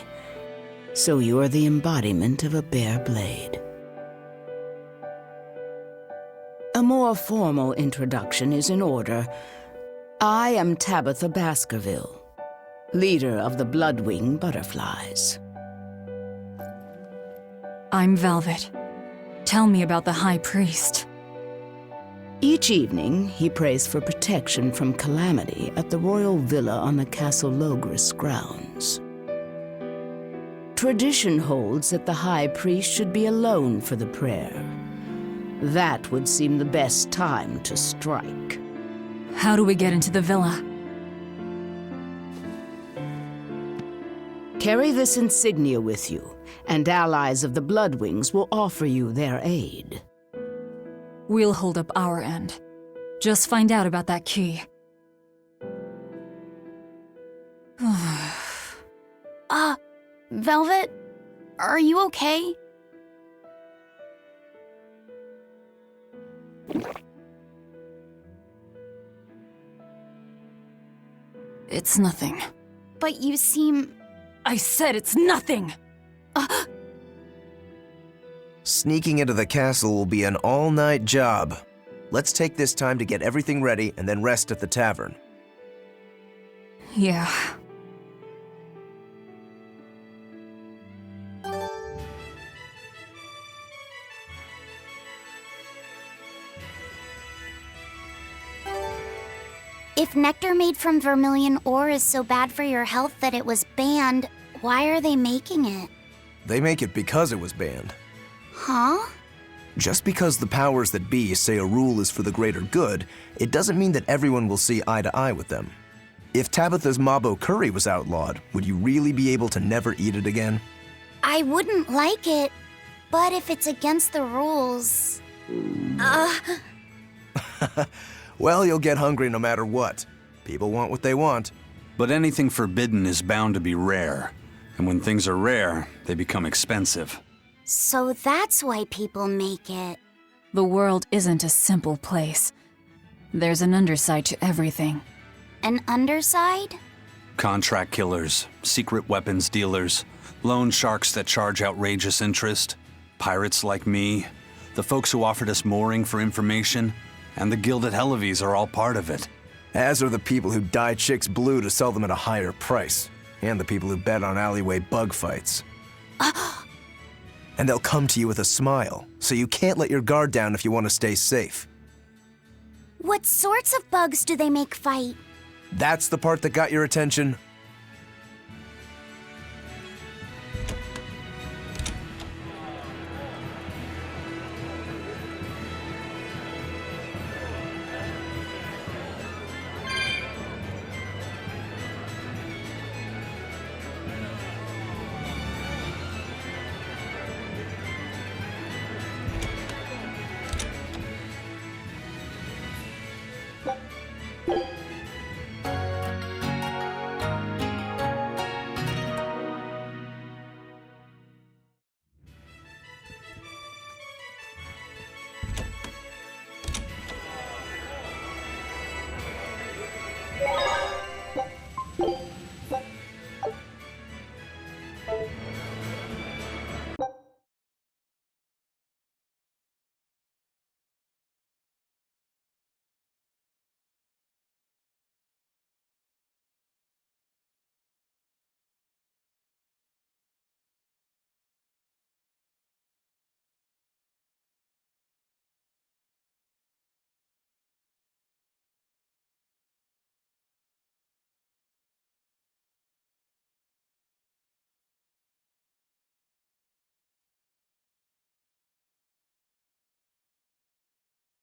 So you are the embodiment of a bare blade. A more formal introduction is in order. I am Tabitha Baskerville, leader of the Bloodwing Butterflies. I'm Velvet. Tell me about the High Priest. Each evening, he prays for protection from calamity at the royal villa on the Castle Loegres grounds. Tradition holds that the High Priest should be alone for the prayer. That would seem the best time to strike. How do we get into the villa? Carry this insignia with you, and allies of the Bloodwings will offer you their aid. We'll hold up our end. Just find out about that key. Velvet? Are you okay? It's nothing. But you seem... I said it's nothing! Sneaking into the castle will be an all-night job. Let's take this time to get everything ready and then rest at the tavern. Yeah. If nectar made from vermilion ore is so bad for your health that it was banned, why are they making it? They make it because it was banned. Huh? Just because the powers that be say a rule is for the greater good, it doesn't mean that everyone will see eye to eye with them. If Tabitha's Mabo curry was outlawed, would you really be able to never eat it again? I wouldn't like it, but if it's against the rules... Well, you'll get hungry no matter what. People want what they want. But anything forbidden is bound to be rare. And when things are rare, they become expensive. So that's why people make it. The world isn't a simple place. There's an underside to everything. An underside? Contract killers, secret weapons dealers, loan sharks that charge outrageous interest, pirates like me, the folks who offered us mooring for information, and the Guild at Helives are all part of it. As are the people who dye chicks blue to sell them at a higher price, and the people who bet on alleyway bug fights. And they'll come to you with a smile, so you can't let your guard down if you want to stay safe. What sorts of bugs do they make fight? That's the part that got your attention?